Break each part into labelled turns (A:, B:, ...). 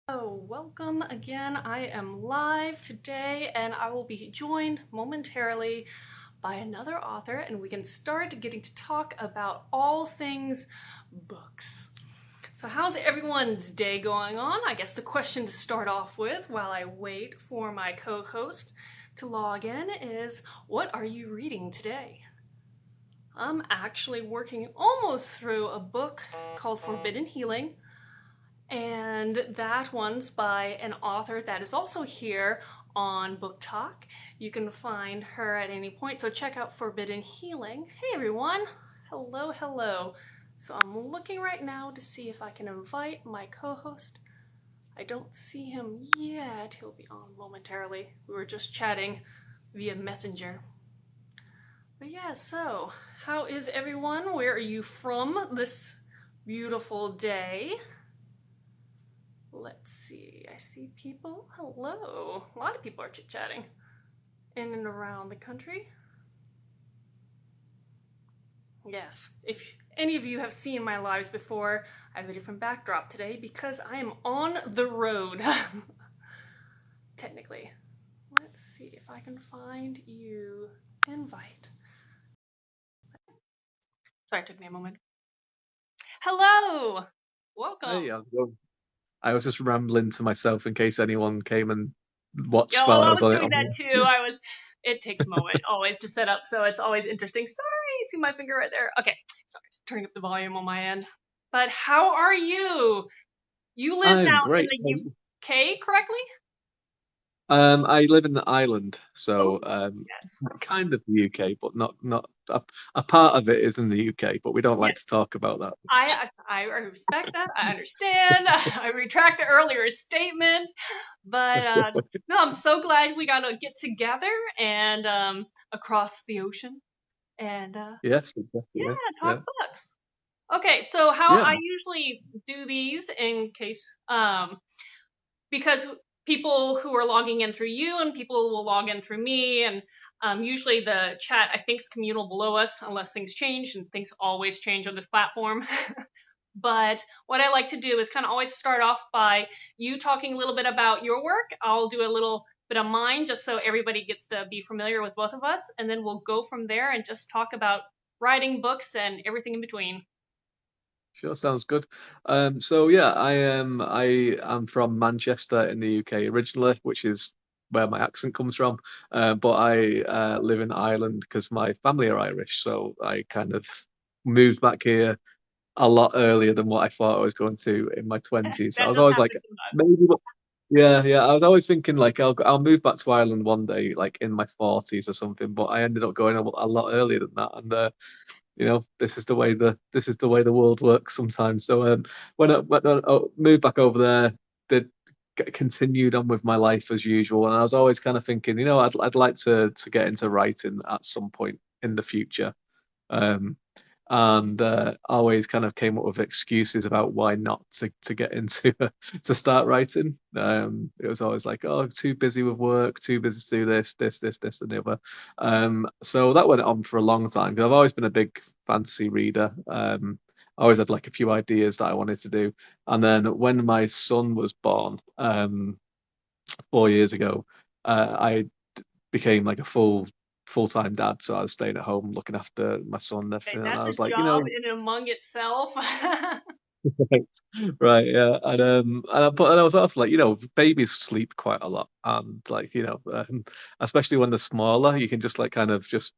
A: Oh, welcome again. I am live today and I will be joined momentarily by another author, and we can start getting to talk about all things books. So, how's everyone's day going on? I guess the question to start off with while I wait for my co host to log in is, what are you reading today? I'm actually working almost through a book called Forbidden Healing, and that one's by an author that is also here on Book Talk. You can find her at any point, so check out Forbidden Healing. Hey everyone! Hello, hello. So I'm looking right now to see if I can invite my co host. I don't see him yet. He'll be on momentarily. We were just chatting via Messenger. But yeah, so how is everyone? Where are you from this beautiful day? Let's see. I see people. Hello. A lot of people are chit chatting in and around the country. Yes, if any of you have seen my lives before, I have a different backdrop today because I am on the road. Technically. Let's see if I can find you invite. Sorry, it took me a moment. Hello!
B: Hey,
A: Welcome.
B: how's it going? I was just rambling to myself in case anyone came and
A: Yo,
B: watched while I
A: I
B: was
A: was
B: on it.
A: doing that too. It takes a moment always to set up, so it's always interesting. Sorry, see my finger right there? Okay, sorry, turning up the volume on my end. But how are you? You live
B: I'm
A: now in
B: great.
A: the UK, correctly?
B: I live in the island,
A: Oh,
B: so
A: yes.
B: kind of the UK, but not a part of it is in the UK, but we don't like
A: Yes.
B: to talk about that.
A: I respect that. I understand. I retract the earlier statement. But no, I'm so glad we got to get together and across the ocean and
B: Yes,
A: yeah,
B: definitely.
A: talk
B: Yeah,
A: books. Okay, so how
B: yeah,
A: I usually do these in case, because people who are logging in through you and people will log in through me, and usually the chat I think is communal below us unless things change, and things always change on this platform. But what I like to do is kind of always start off by you talking a little bit about your work. I'll do a little bit of mine just so everybody gets to be familiar with both of us, and then we'll go from there and just talk about writing books and everything in between.
B: sure, sounds good. So yeah, I am from Manchester in the UK originally, which is where my accent comes from. But I live in Ireland because my family are Irish, so I kind of moved back here a lot earlier than what I thought I was going to in my 20s. I
A: That
B: was
A: does
B: always like,
A: happen sometimes.
B: maybe, yeah, yeah. I was always thinking like I'll move back to Ireland one day, like in my 40s or something. But I ended up going a lot earlier than that, and this is the way the world works sometimes. So when I moved back over there, did continued on with my life as usual, and I was always kind of thinking, I'd like to get into writing at some point in the future. Um, and always kind of came up with excuses about why not to get into to start writing. It was always like, oh, too busy with work, too busy to do this, and the other. So that went on for a long time because I've always been a big fantasy reader. I always had like a few ideas that I wanted to do, and then when my son was born, 4 years ago, I became like a full-time dad, so I was staying at home looking after my son and
A: Okay,
B: everything. And
A: that's
B: I
A: a
B: was like,
A: job in and among itself.
B: right, right, yeah, and I was also like, babies sleep quite a lot, and like, especially when they're smaller, you can just like kind of just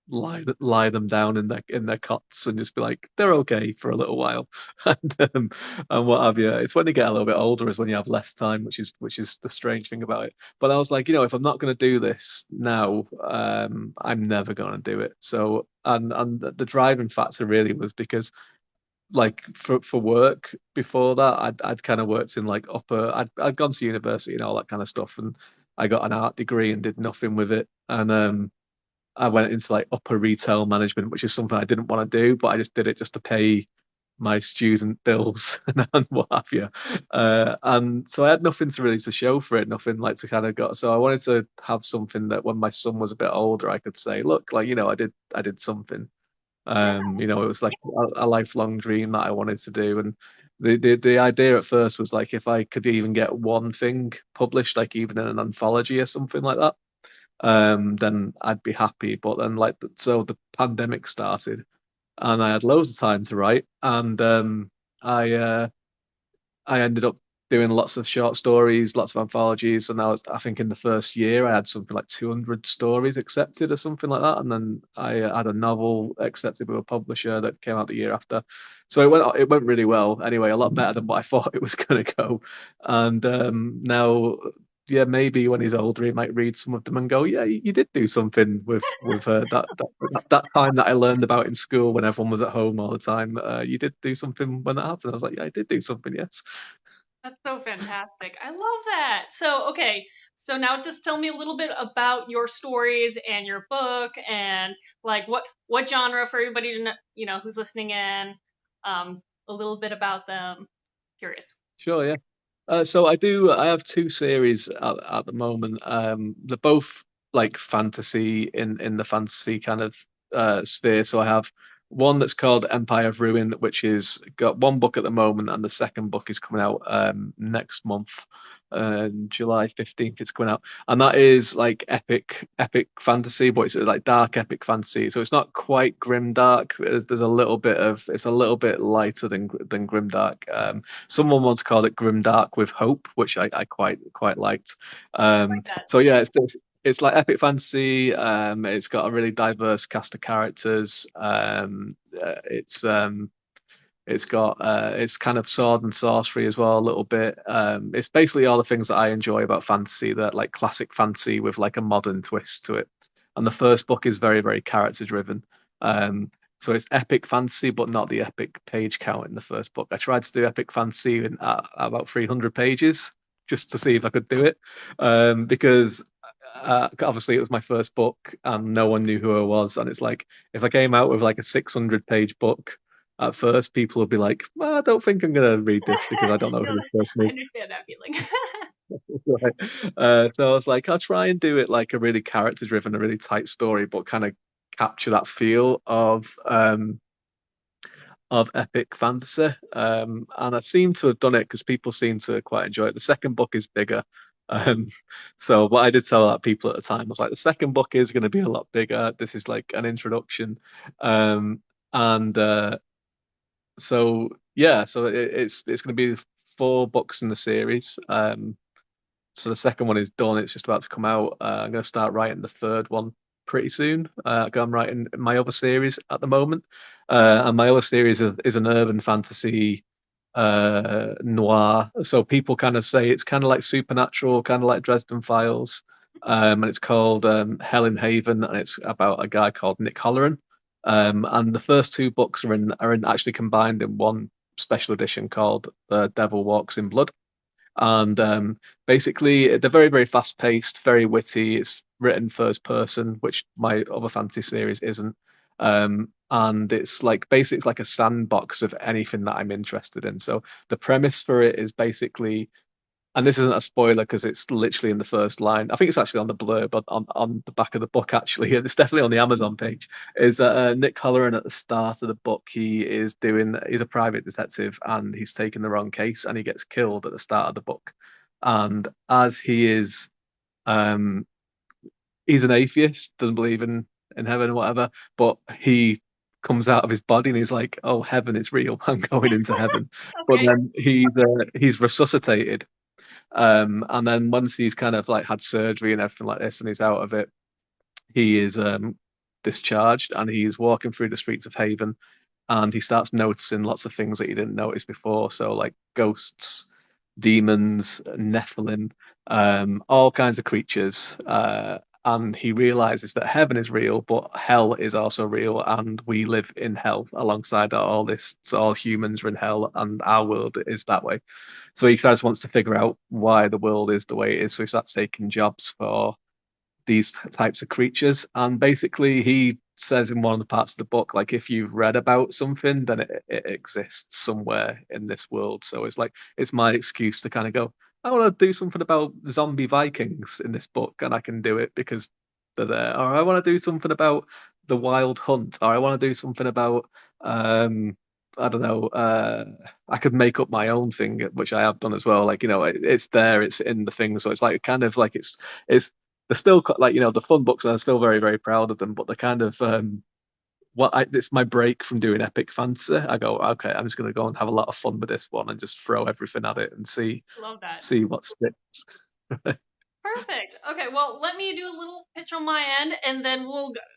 B: lie them down in their cots and just be like they're okay for a little while and what have you. It's when they get a little bit older is when you have less time, which is the strange thing about it. But I was like, if I'm not going to do this now, I'm never going to do it. So and the driving factor really was because like for work before that, I'd kind of worked in like I'd gone to university and all that kind of stuff, and I got an art degree and did nothing with it. And I went into like upper retail management, which is something I didn't want to do, but I just did it just to pay my student bills and what have you. And so I had nothing to show for it, nothing like to kind of got. So I wanted to have something that when my son was a bit older, I could say, look, like, I did something.
A: Yeah,
B: It was like a lifelong dream that I wanted to do. And The idea at first was like if I could even get one thing published, like even in an anthology or something like that, then I'd be happy. But then so the pandemic started, and I had loads of time to write, and I uh, I ended up doing lots of short stories, lots of anthologies, and I think in the first year I had something like 200 stories accepted or something like that, and then I had a novel accepted with a publisher that came out the year after. So it went really well. Anyway, a lot better than what I thought it was going to go. And now, yeah, maybe when he's older, he might read some of them and go, "Yeah, you did do something with that time that I learned about in school when everyone was at home all the time. You did do something when that happened." I was like, "Yeah, I did do something, yes."
A: That's so fantastic. I love that. So, okay. So now just tell me a little bit about your stories and your book and like what genre for everybody to know, who's listening in. A little bit about them. Curious.
B: Sure, yeah. So I have two series at the moment. They're both like fantasy in the fantasy kind of sphere. So I have one that's called Empire of Ruin, which is got one book at the moment, and the second book is coming out next month, July 15th. It's coming out, and that is like epic fantasy, but it's like dark epic fantasy. So it's not quite grim dark. There's a little bit of it's a little bit lighter than grim dark. Someone once called it grimdark with hope, which I quite liked.
A: Like that.
B: So yeah, it's like epic fantasy. It's got a really diverse cast of characters. It's got it's kind of sword and sorcery as well a little bit. It's basically all the things that I enjoy about fantasy, that like classic fantasy with like a modern twist to it. And the first book is very character driven. So it's epic fantasy, but not the epic page count in the first book. I tried to do epic fantasy at about 300 pages just to see if I could do it, because obviously it was my first book and no one knew who I was. And it's like if I came out with like a 600-page book at first, people would be like, well, I don't think I'm going to read this because I don't know who this
A: I
B: person
A: understand that feeling.
B: is. Right. So I was like, I'll try and do it like a really character driven, a really tight story, but kind of capture that feel of epic fantasy. And I seem to have done it because people seem to quite enjoy it. The second book is bigger. Um, so what I did tell that people at the time was like, the second book is going to be a lot bigger. This is like an introduction. And So yeah, so it's going to be four books in the series. So the second one is done. It's just about to come out. I'm going to start writing the third one pretty soon. I'm writing my other series at the moment, and my other series is an urban fantasy noir. So people kind of say it's kind of like supernatural, kind of like Dresden Files. And it's called Hell in Haven, and it's about a guy called Nick Halloran. And the first two books are in actually combined in one special edition called The Devil Walks in Blood. And basically, they're very fast paced, very witty. It's written first person, which my other fantasy series isn't. And it's like basically it's like a sandbox of anything that I'm interested in. So the premise for it is basically, and this isn't a spoiler because it's literally in the first line. I think it's actually on the blurb, but on the back of the book, actually. It's definitely on the Amazon page. Is that Nick Halloran at the start of the book, he's a private detective and he's taken the wrong case and he gets killed at the start of the book. And as um, he's an atheist, doesn't believe in heaven or whatever, but he comes out of his body and he's like, "Oh, heaven is real. I'm going into heaven." But
A: Okay.
B: then he's resuscitated, and then once he's kind of like had surgery and everything like this and he's out of it, he is discharged and he's walking through the streets of Haven and he starts noticing lots of things that he didn't notice before. So like ghosts, demons, Nephilim, all kinds of creatures. And he realizes that heaven is real, but hell is also real, and we live in hell alongside all this. So all humans are in hell, and our world is that way. So he kind of wants to figure out why the world is the way it is. So he starts taking jobs for these types of creatures. And basically, he says in one of the parts of the book, like, if you've read about something, then it exists somewhere in this world. So it's like, it's my excuse to kind of go, I want to do something about zombie Vikings in this book, and I can do it because they're there. Or I want to do something about the Wild Hunt, or I want to do something about I don't know, I could make up my own thing, which I have done as well. Like, it's there, it's in the thing. So it's like kind of like it's they're still like, the fun books, and I'm still very, very proud of them, but they're kind of it's my break from doing epic fantasy. I go, okay, I'm just gonna go and have a lot of fun with this one and just throw everything at it and see
A: Love that.
B: see what sticks.
A: Perfect. Okay, well, let me do a little pitch on my end, and then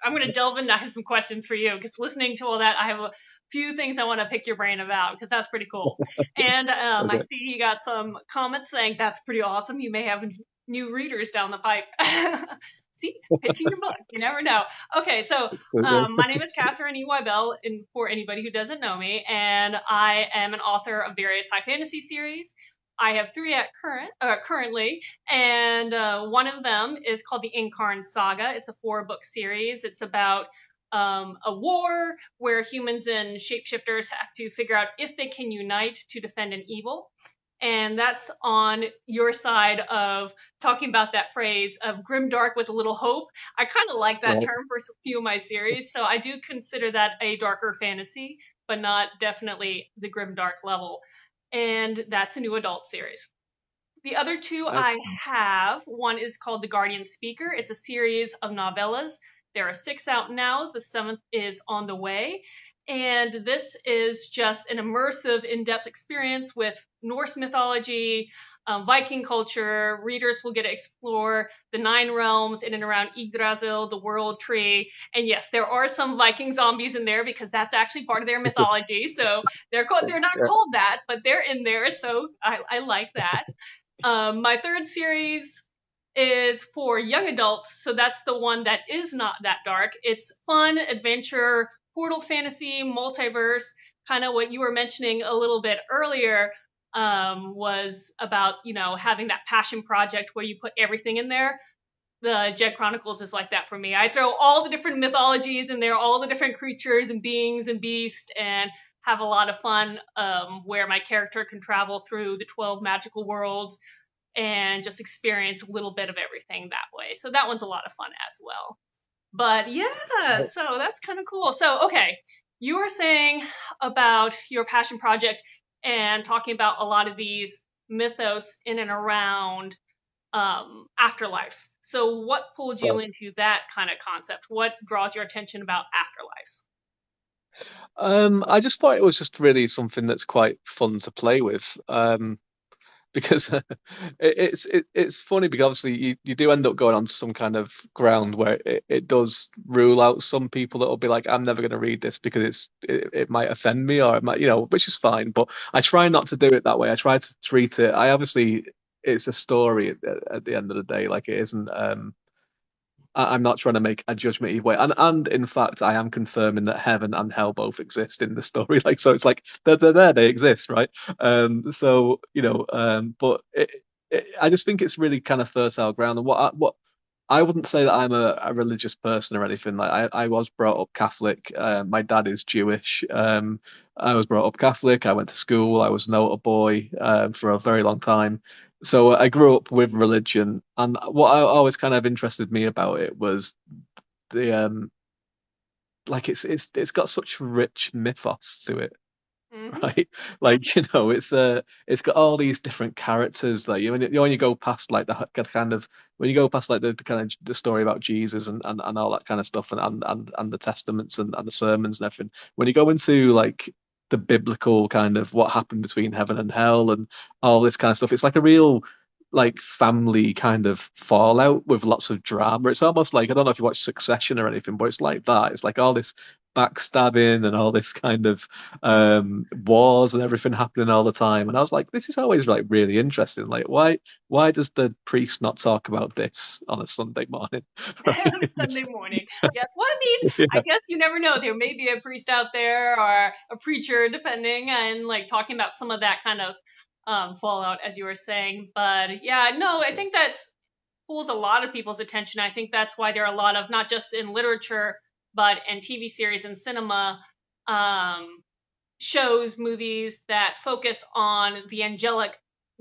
A: I'm going to delve into. I have some questions for you because listening to all that, I have a few things I want to pick your brain about because that's pretty cool. And I
B: Okay.
A: see you got some comments saying that's pretty awesome. You may have new readers down the pipe. See, pitching your book. You never know. Okay, so
B: Okay.
A: my name is Katharine Wibell, and for anybody who doesn't know me, and I am an author of various high fantasy series. I have three at currently, and one of them is called the Incarne Saga. It's a 4-book series. It's about a war where humans and shapeshifters have to figure out if they can unite to defend an evil. And that's on your side of talking about that phrase of grimdark with a little hope. I kind of like that
B: Right.
A: term for a few of my series, so I do consider that a darker fantasy, but not definitely the grimdark level. And that's a new adult series. The other two I
B: Excellent.
A: have, one is called The Guardian Speaker. It's a series of novellas. There are 6 out now. The 7th is on the way. And this is just an immersive, in-depth experience with Norse mythology, Viking culture. Readers will get to explore the 9 realms in and around Yggdrasil, the World Tree. And yes, there are some Viking zombies in there because that's actually part of their mythology. So they're not
B: Yeah.
A: called that, but they're in there. So I like that. My third series is for young adults, so that's the one that is not that dark. It's fun, adventure, portal fantasy, multiverse, kind of what you were mentioning a little bit earlier. Was about, having that passion project where you put everything in there. The Jet Chronicles is like that for me. I throw all the different mythologies in there, all the different creatures and beings and beasts, and have a lot of fun, where my character can travel through the 12 magical worlds and just experience a little bit of everything that way. So that one's a lot of fun as well. But yeah, so that's kind of cool. So, okay, you were saying about your passion project and talking about a lot of these mythos in and around afterlives. So, what pulled you
B: Right.
A: into that kind of concept? What draws your attention about afterlives?
B: I just thought it was just really something that's quite fun to play with. Because it's funny because obviously you do end up going on some kind of ground where it does rule out some people that will be like, I'm never going to read this because it might offend me or it might, which is fine. But I try not to do it that way. I try to treat it. I obviously it's a story at the end of the day. Like it isn't. I'm not trying to make a judgment either way. And in fact, I am confirming that heaven and hell both exist in the story. Like, so it's like they're there, they exist, right? So but I just think it's really kind of fertile ground. And what I wouldn't say that I'm a religious person or anything. Like I was brought up Catholic. My dad is Jewish. I was brought up Catholic. I went to school. I was an altar boy for a very long time. So I grew up with religion, and what I always kind of interested me about it was the like it's got such rich mythos to it,
A: Mm-hmm.
B: right? Like it's got all these different characters. Like when you go past like the kind of when you go past like the kind of the story about Jesus and all that kind of stuff and the testaments and the sermons and everything. When you go into like the biblical kind of what happened between heaven and hell and all this kind of stuff, it's like a real like family kind of fallout with lots of drama. It's almost like I don't know if you watch Succession or anything, but it's like that. It's like all this backstabbing and all this kind of wars and everything happening all the time. And I was like, this is always like really interesting. Like, why does the priest not talk about this on a Sunday morning? Right?
A: Sunday
B: Just,
A: morning. Yes. Well, I mean, I
B: yeah,
A: guess you never know. There may be a priest out there or a preacher, depending, and like talking about some of that kind of fallout, as you were saying. But yeah, no, I think that's pulls a lot of people's attention. I think that's why there are a lot of, not just in literature, but in TV series and cinema, um, shows, movies that focus on the angelic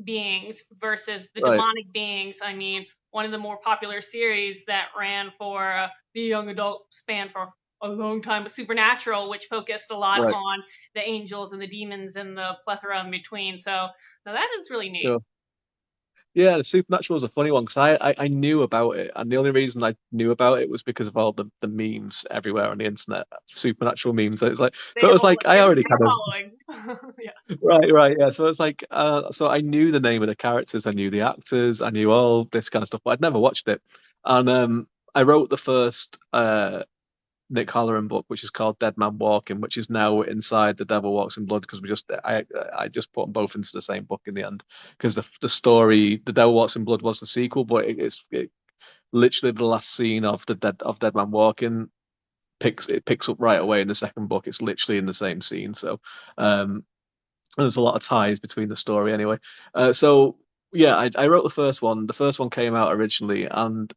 A: beings versus the
B: right.
A: demonic beings. I mean, one of the more popular series that ran for the young adult span for a long time with Supernatural, which focused a lot
B: Right.
A: on the angels and the demons and the plethora in between. So now that is really neat.
B: Sure. Yeah, the Supernatural was a funny one because I knew about it, and the only reason I knew about it was because of all the memes everywhere on the internet, Supernatural memes. So it's like, so it was like
A: They
B: I
A: have a
B: already
A: big
B: kind of
A: following. Yeah.
B: right, yeah. So it's like, so I knew the name of the characters, I knew the actors, I knew all this kind of stuff, but I'd never watched it, and I wrote the first Nick Halloran book, which is called Dead Man Walking, which is now inside The Devil Walks in Blood because I just put them both into the same book in the end because the story The Devil Walks in Blood was the sequel, but it literally the last scene of Dead Man Walking picks up right away in the second book. It's literally in the same scene, so um, there's a lot of ties between the story anyway. So yeah, I wrote the first one. The first one came out originally, and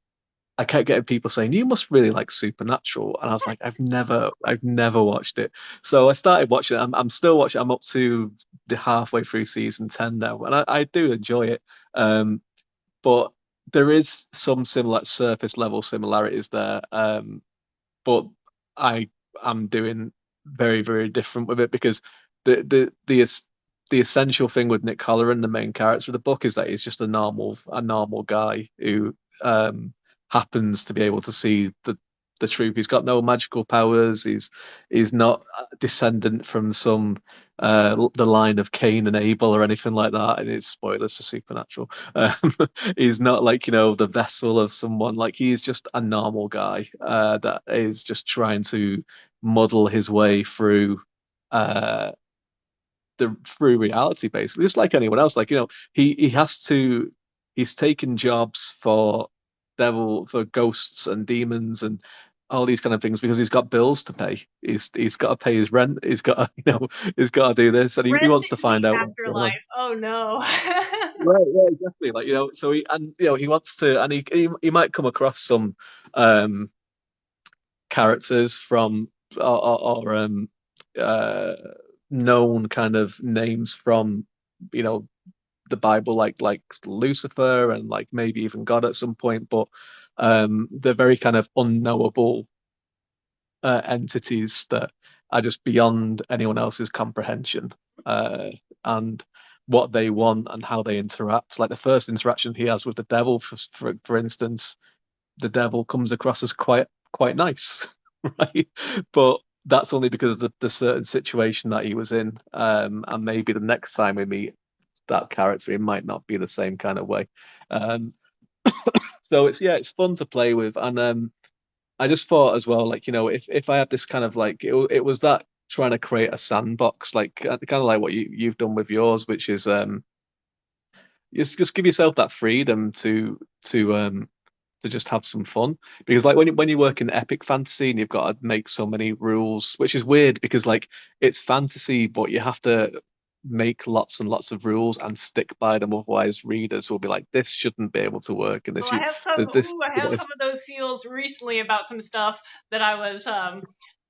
B: I kept getting people saying, "You must really like Supernatural," and I was like, I've never watched it." So I started watching it. I'm still watching. I'm up to the halfway through season 10 now, and I do enjoy it. Um, but there is some similar surface level similarities there. But I am doing very different with it because the the the es- the essential thing with Nick Halloran, the main character of the book, is that he's just a normal guy who happens to be able to see the truth. He's got no magical powers. He's not a descendant from some the line of Cain and Abel or anything like that. And it's spoilers for Supernatural. Um, he's not like, the vessel of someone. Like he's just a normal guy that is just trying to muddle his way uh through reality basically, just like anyone else. Like, he has to he's taken jobs for ghosts and demons and all these kind of things because he's got bills to pay. He's got to pay his rent. He's got to, he's got to do this, and he
A: Rent
B: wants to
A: in the
B: find out what's going on.
A: afterlife. Oh no.
B: Right, yeah, exactly. Like, so he wants to, and he might come across some um characters from or uh known kind of names from you know the Bible, like Lucifer and like maybe even God at some point, but they're very kind of unknowable entities that are just beyond anyone else's comprehension. And what they want and how they interact. Like the first interaction he has with the devil, for instance, the devil comes across as quite nice, right? But that's only because of the certain situation that he was in. And maybe the next time we meet that character, it might not be the same kind of way. Um, so it's fun to play with, and I just thought as well, like, if I had this kind of like it was that trying to create a sandbox, like kind of like what you've done with yours, which is just give yourself that freedom to just have some fun because like when you work in epic fantasy and you've got to make so many rules, which is weird because like it's fantasy, but you have to make lots and lots of rules and stick by them, otherwise readers will be like, this shouldn't be able to work, and
A: Well,
B: this you this
A: I have some of those feels recently about some stuff that I was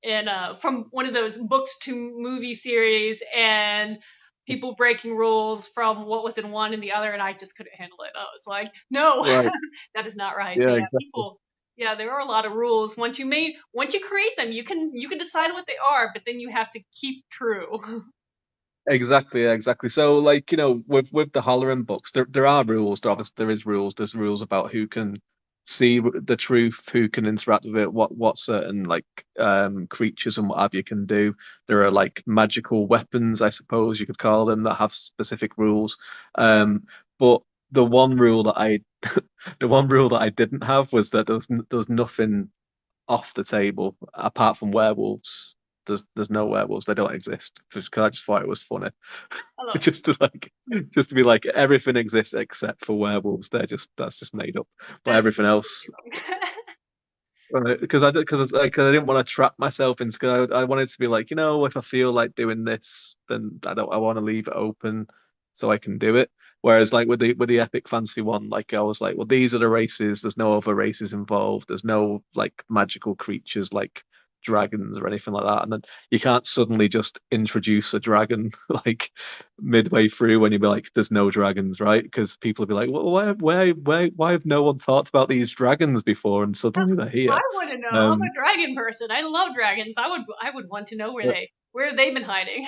A: in from one of those books to movie series and people breaking rules from what was in one and the other, and I just couldn't handle it. I was like, no,
B: right,
A: that is not right. But
B: yeah,
A: yeah,
B: exactly.
A: people, yeah, there are a lot of rules. Once you create them, you can decide what they are, but then you have to keep true.
B: Exactly, yeah, exactly. So, like, with the Halloran books, there are rules. There is rules. There's rules about who can see the truth, who can interact with it, what certain like creatures and what have you can do. There are like magical weapons, I suppose you could call them, that have specific rules. But the one rule that I the one rule that I didn't have was that there was nothing off the table apart from werewolves. There's no werewolves. They don't exist. Just because I just thought it was funny.
A: Hello.
B: Just to be like everything exists except for werewolves. That's just made up. But
A: That's
B: everything else, right? Because I didn't want to trap myself into. Cause I wanted to be like, if I feel like doing this, then I want to leave it open so I can do it. Whereas like with the epic fantasy one, like I was like, well, these are the races. There's no other races involved. There's no like magical creatures like dragons or anything like that, and then you can't suddenly just introduce a dragon like midway through when you be like, "There's no dragons," right? Because people will be like, "Well, why have no one thought about these dragons before?" And suddenly they're
A: I
B: here.
A: want to know. I'm a
B: Um,
A: dragon person. I love dragons. I would want to know where they've been hiding.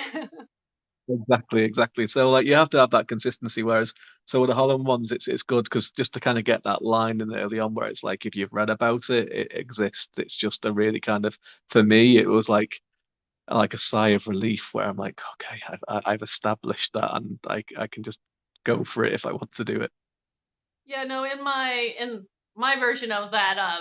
B: Exactly, exactly. So like you have to have that consistency. Whereas so with the Holland ones, it's good because just to kind of get that line in early on where it's like if you've read about it, it exists. It's just a really kind of for me, it was like a sigh of relief where I'm like, okay, I've established that and I can just go for it if I want to do it.
A: Yeah, no, in my version of that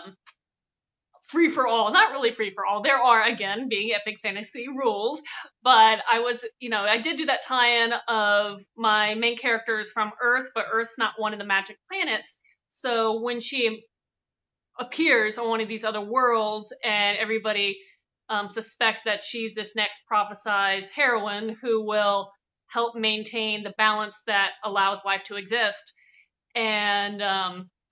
A: free for all, not really free for all. There are, again, being epic fantasy rules, but I did do that tie-in of my main characters from Earth, but Earth's not one of the magic planets. So when she appears on one of these other worlds and everybody suspects that she's this next prophesized heroine who will help maintain the balance that allows life to exist, and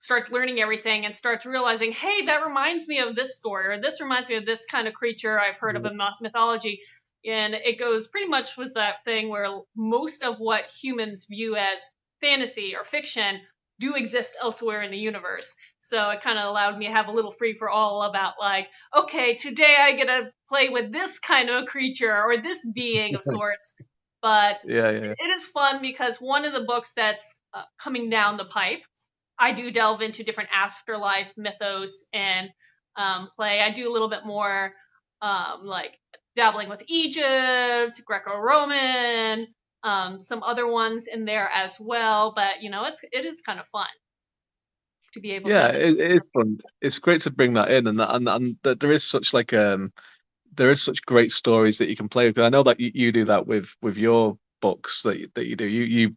A: starts learning everything and starts realizing, hey, that reminds me of this story, or this reminds me of this kind of creature I've heard of in mythology. And it goes pretty much with that thing where most of what humans view as fantasy or fiction do exist elsewhere in the universe. So it kind of allowed me to have a little free for all about, like, okay, today I get to play with this kind of creature or this being of sorts. But
B: Yeah, yeah,
A: it is fun because one of the books that's coming down the pipe, I do delve into different afterlife mythos and play. I do a little bit more like dabbling with Egypt, Greco-Roman, some other ones in there as well. But it is kind of fun to be able to.
B: yeah. It is fun. It's great to bring that in, and that there is such like there is such great stories that you can play because I know that you do that with your books that you do.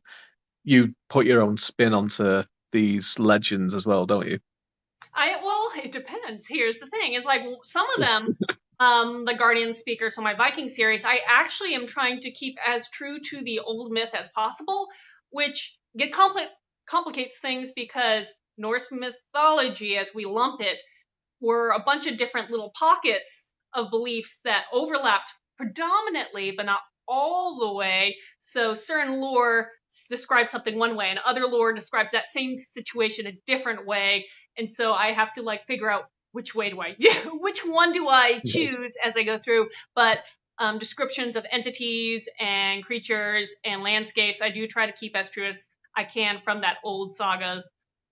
B: You put your own spin onto these legends as well, don't you?
A: Well, it depends. Here's the thing: it's like some of them, the Guardian speakers from my Viking series, I actually am trying to keep as true to the old myth as possible, which complicates things because Norse mythology, as we lump it, were a bunch of different little pockets of beliefs that overlapped predominantly, but not all the way. So certain lore describes something one way, and other lore describes that same situation a different way. And so I have to like figure out which way do I, which one do I choose as I go through. But descriptions of entities and creatures and landscapes, I do try to keep as true as I can from that old saga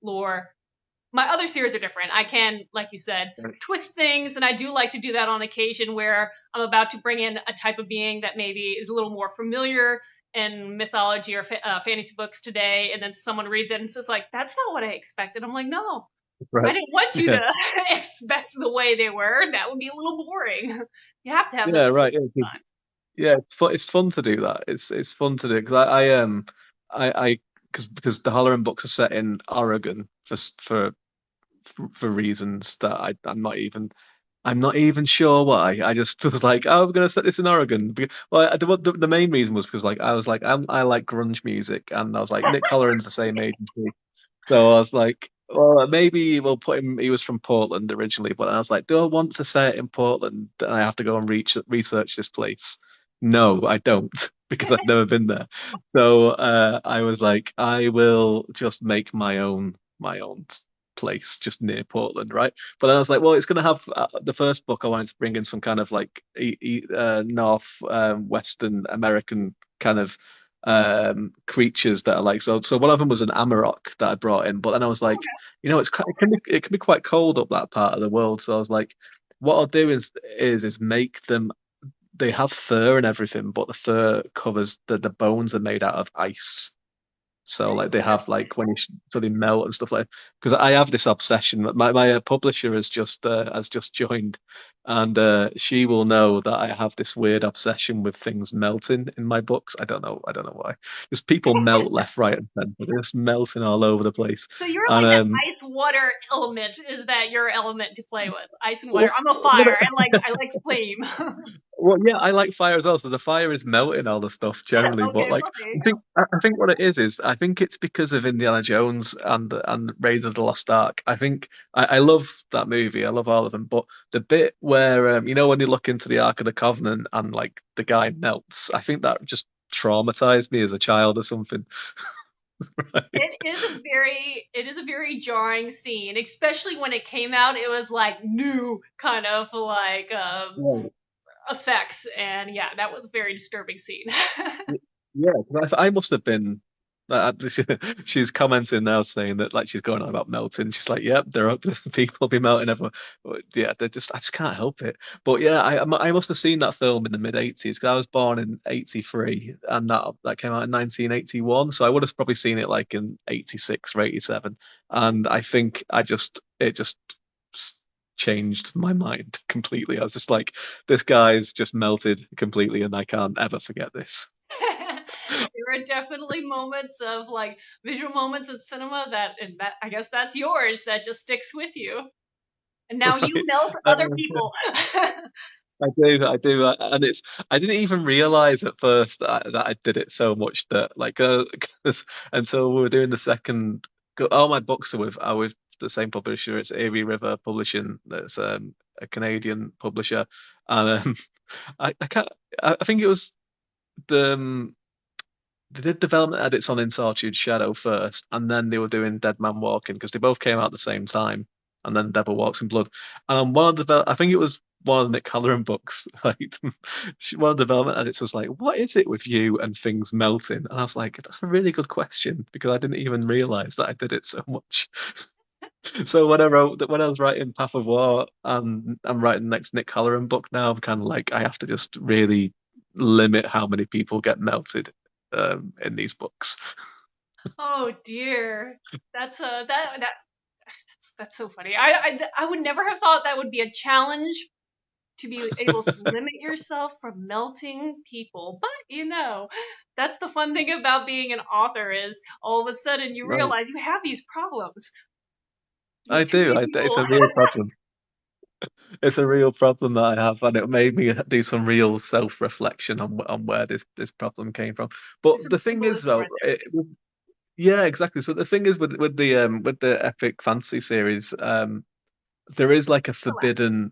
A: lore. My other series are different. I can, like you said, twist things, and I do like to do that on occasion where I'm about to bring in a type of being that maybe is a little more familiar in mythology or fantasy books today, and then someone reads it and it's just like, that's not what I expected. I'm like, no, I
B: Right.
A: didn't want you
B: Yeah.
A: to expect the way they were. That would be a little boring. You have to have
B: Yeah.
A: those
B: Right.
A: twists
B: Yeah.
A: sometimes.
B: Yeah. It's fun to do that. It's fun to do because I because the Halloran books are set in Oregon for reasons that I'm not even sure why. I just was like, oh, I'm gonna set this in Oregon. Well, the main reason was because like I was like I like grunge music, and I was like Nick Holloran's the same agency, so I was like, well, maybe we'll put him. He was from Portland originally, but I was like, do I want to say it in Portland? Then I have to go and research this place. No, I don't, because I've never been there. So I was like, I will just make my own place just near Portland, right? But then I was like, well, it's going to have the first book. I wanted to bring in some kind of like North Western American kind of creatures that are like so one of them was an Amarok that I brought in, but then I was like, it can be quite cold up that part of the world, so I was like, what I'll do is make them, they have fur and everything, but the fur covers the bones are made out of ice. So like they have like so they melt and stuff like, because I have this obsession. My publisher has just joined, and she will know that I have this weird obsession with things melting in my books. I don't know why. Just people melt left, right, and center. They're just melting all over the place.
A: So you're
B: And
A: like that ice water element. Is that your element to play with? Ice and water.
B: well,
A: I'm a fire. I like flame.
B: Well, yeah, I like fire as well. So the fire is melting all the stuff generally, but
A: Okay,
B: like
A: well, there you
B: I
A: go.
B: think I think what it is I think it's because of Indiana Jones and Raiders of the Lost Ark. I think I love that movie. I love all of them, but the bit where you know when you look into the Ark of the Covenant and like the guy melts, I think that just traumatized me as a child or something. Right?
A: It is a very jarring scene, especially when it came out. It was like new kind of like
B: Yeah.
A: effects, and yeah, that was a very disturbing scene.
B: Yeah, 'cause I must have been. She's commenting now saying that like she's going on about melting. She's like, "Yep, there are people be melting everywhere." But yeah, they just I just can't help it. But yeah, I must have seen that film in the mid '80s because I was born in '83 and that came out in 1981. So I would have probably seen it like in '86 or '87. And I think it just s- changed my mind completely. I was just like, this guy's just melted completely, and I can't ever forget this.
A: There are definitely moments of like visual moments in cinema that, and that I guess that's yours, that just sticks with you. And now you
B: Right.
A: melt other people.
B: I do, and it's. I didn't even realize at first that I did it so much that like, 'cause until we were doing the second. All my books are with the same publisher. It's Avery River Publishing. That's a Canadian publisher, and I can't. I think it was the they did development edits on In Solitude Shadow first, and then they were doing Dead Man Walking because they both came out at the same time, and then Devil Walks in Blood. And on one of I think it was one of the Nick Halloran books, like one of the development edits was like, "What is it with you and things melting?" And I was like, "That's a really good question because I didn't even realize that I did it so much." So when I wrote that when I was writing Path of War and I'm writing the next Nick Halloran book now, I'm kind of like I have to just really limit how many people get melted in these books.
A: Oh dear, that's that's so funny. I would never have thought that would be a challenge to be able to limit yourself from melting people. But that's the fun thing about being an author is all of a sudden you
B: Right.
A: realize you have these problems. You
B: I
A: have too
B: do.
A: many
B: It's
A: people.
B: a real problem. It's a real problem that I have, and it made me do some real self-reflection on where this problem came from.
A: There's
B: But
A: some
B: the thing is,
A: symbolism
B: though,
A: right there.
B: yeah, exactly. So the thing is with the epic fantasy series, there is like a
A: Correct.
B: forbidden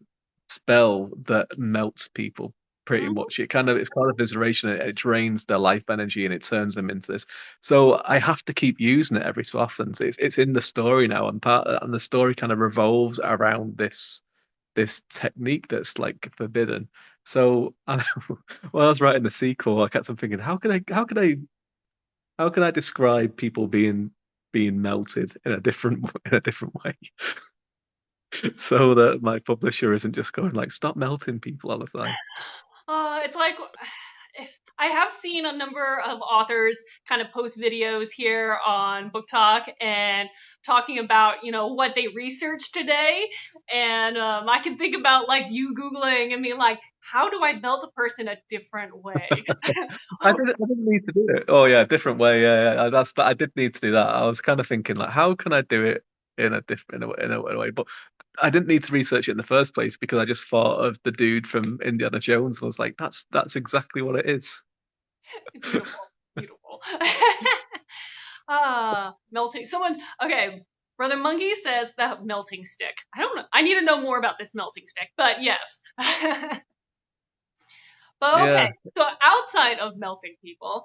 B: spell that melts people pretty
A: Hmm.
B: much. It's called evisceration. It drains their life energy and it turns them into this. So I have to keep using it every so often. So it's in the story now, and the story kind of revolves around this technique that's like forbidden. So when I was writing the sequel, I kept on thinking, how can I describe people being melted in a in a different way? So that my publisher isn't just going like, stop melting people all the time.
A: It's like if I have seen a number of authors kind of post videos here on Book Talk and talking about, what they researched today. And I can think about like you Googling and being like, how do I melt a person a different way?
B: I didn't need to do it. Oh yeah, different way. Yeah. I did need to do that. I was kind of thinking like, how can I do it in a different in a way? But I didn't need to research it in the first place because I just thought of the dude from Indiana Jones. I was like, that's exactly what it is.
A: Beautiful, beautiful. Melting. Okay. Brother Monkey says the melting stick. I don't know. I need to know more about this melting stick, but yes. But okay,
B: Yeah,
A: so outside of melting people,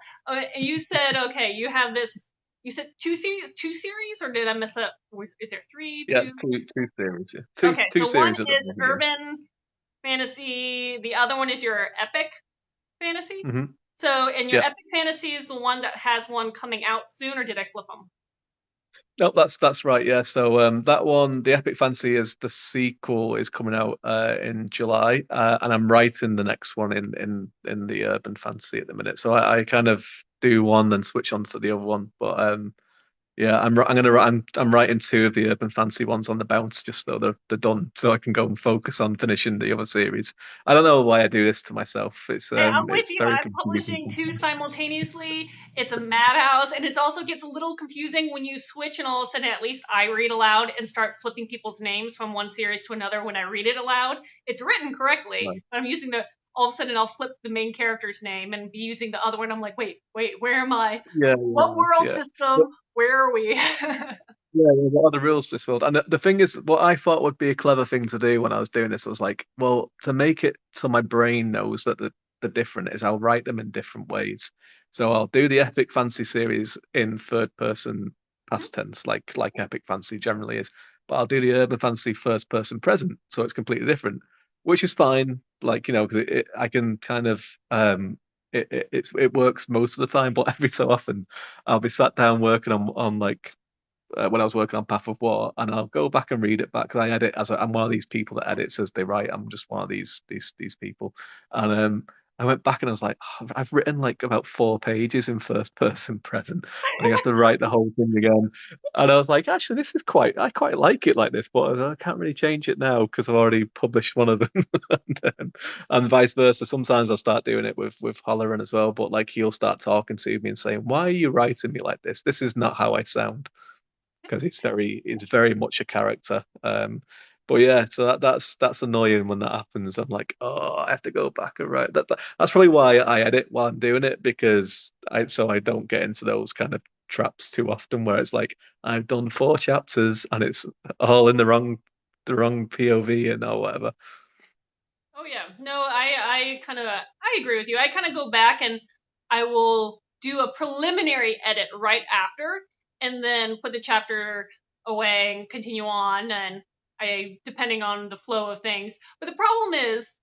A: you said okay, you have this. You said two series, or did I miss up? Is there three,
B: yeah.
A: two?
B: Two series. Yeah.
A: Okay,
B: Two
A: so one
B: series at the
A: is
B: moment. Yeah.
A: urban fantasy. The other one is your epic fantasy.
B: Hmm.
A: So, and your
B: Yeah.
A: epic fantasy is the one that has one coming out soon, or did I flip them?
B: No, that's right. Yeah. So that one, the Epic Fantasy, is the sequel is coming out in July, and I'm writing the next one in the Urban Fantasy at the minute. So I kind of do one, then switch on to the other one. But yeah, I'm writing two of the Urban Fantasy ones on the bounce just so they're done, so I can go and focus on finishing the other series. I don't know why I do this to myself.
A: Hey, I'm with
B: It's
A: you.
B: very
A: I'm
B: confusing.
A: publishing two simultaneously. It's a madhouse, and it also gets a little confusing when you switch, and all of a sudden, at least I read aloud and start flipping people's names from one series to another when I read it aloud. It's written correctly,
B: Right.
A: but I'm using the all of a sudden I'll flip the main character's name and be using the other one. I'm like, wait, where am I?
B: Yeah,
A: What world
B: yeah, yeah.
A: system? Where are we?
B: Yeah, what are the rules for this world? And the thing is, what I thought would be a clever thing to do when I was doing this was like, well, to make it so my brain knows that the different is, I'll write them in different ways. So I'll do the epic fantasy series in third person past tense, like epic fantasy generally is, but I'll do the urban fantasy first person present, so it's completely different, which is fine. Like, because I can kind of it works most of the time, but every so often I'll be sat down working on like when I was working on Path of War, and I'll go back and read it back because I edit I'm one of these people that edits as they write. I'm just one of these people, and I went back and I was like, oh, I've written like about 4 pages in first person present, and I have to write the whole thing again. And I was like, actually, I quite like it like this, but I can't really change it now because I've already published one of them, and vice versa. Sometimes I'll start doing it with Holleran as well, but like he'll start talking to me and saying, why are you writing me like this? This is not how I sound because it's very much a character. But yeah, so that's annoying when that happens. I'm like, oh, I have to go back and write that's probably why I edit while I'm doing it because I don't get into those kind of traps too often where it's like I've done 4 chapters and it's all in the wrong POV and or whatever.
A: Oh yeah, no, I agree with you. I kind of go back and I will do a preliminary edit right after, and then put the chapter away and continue on, and I depending on the flow of things. But the problem is,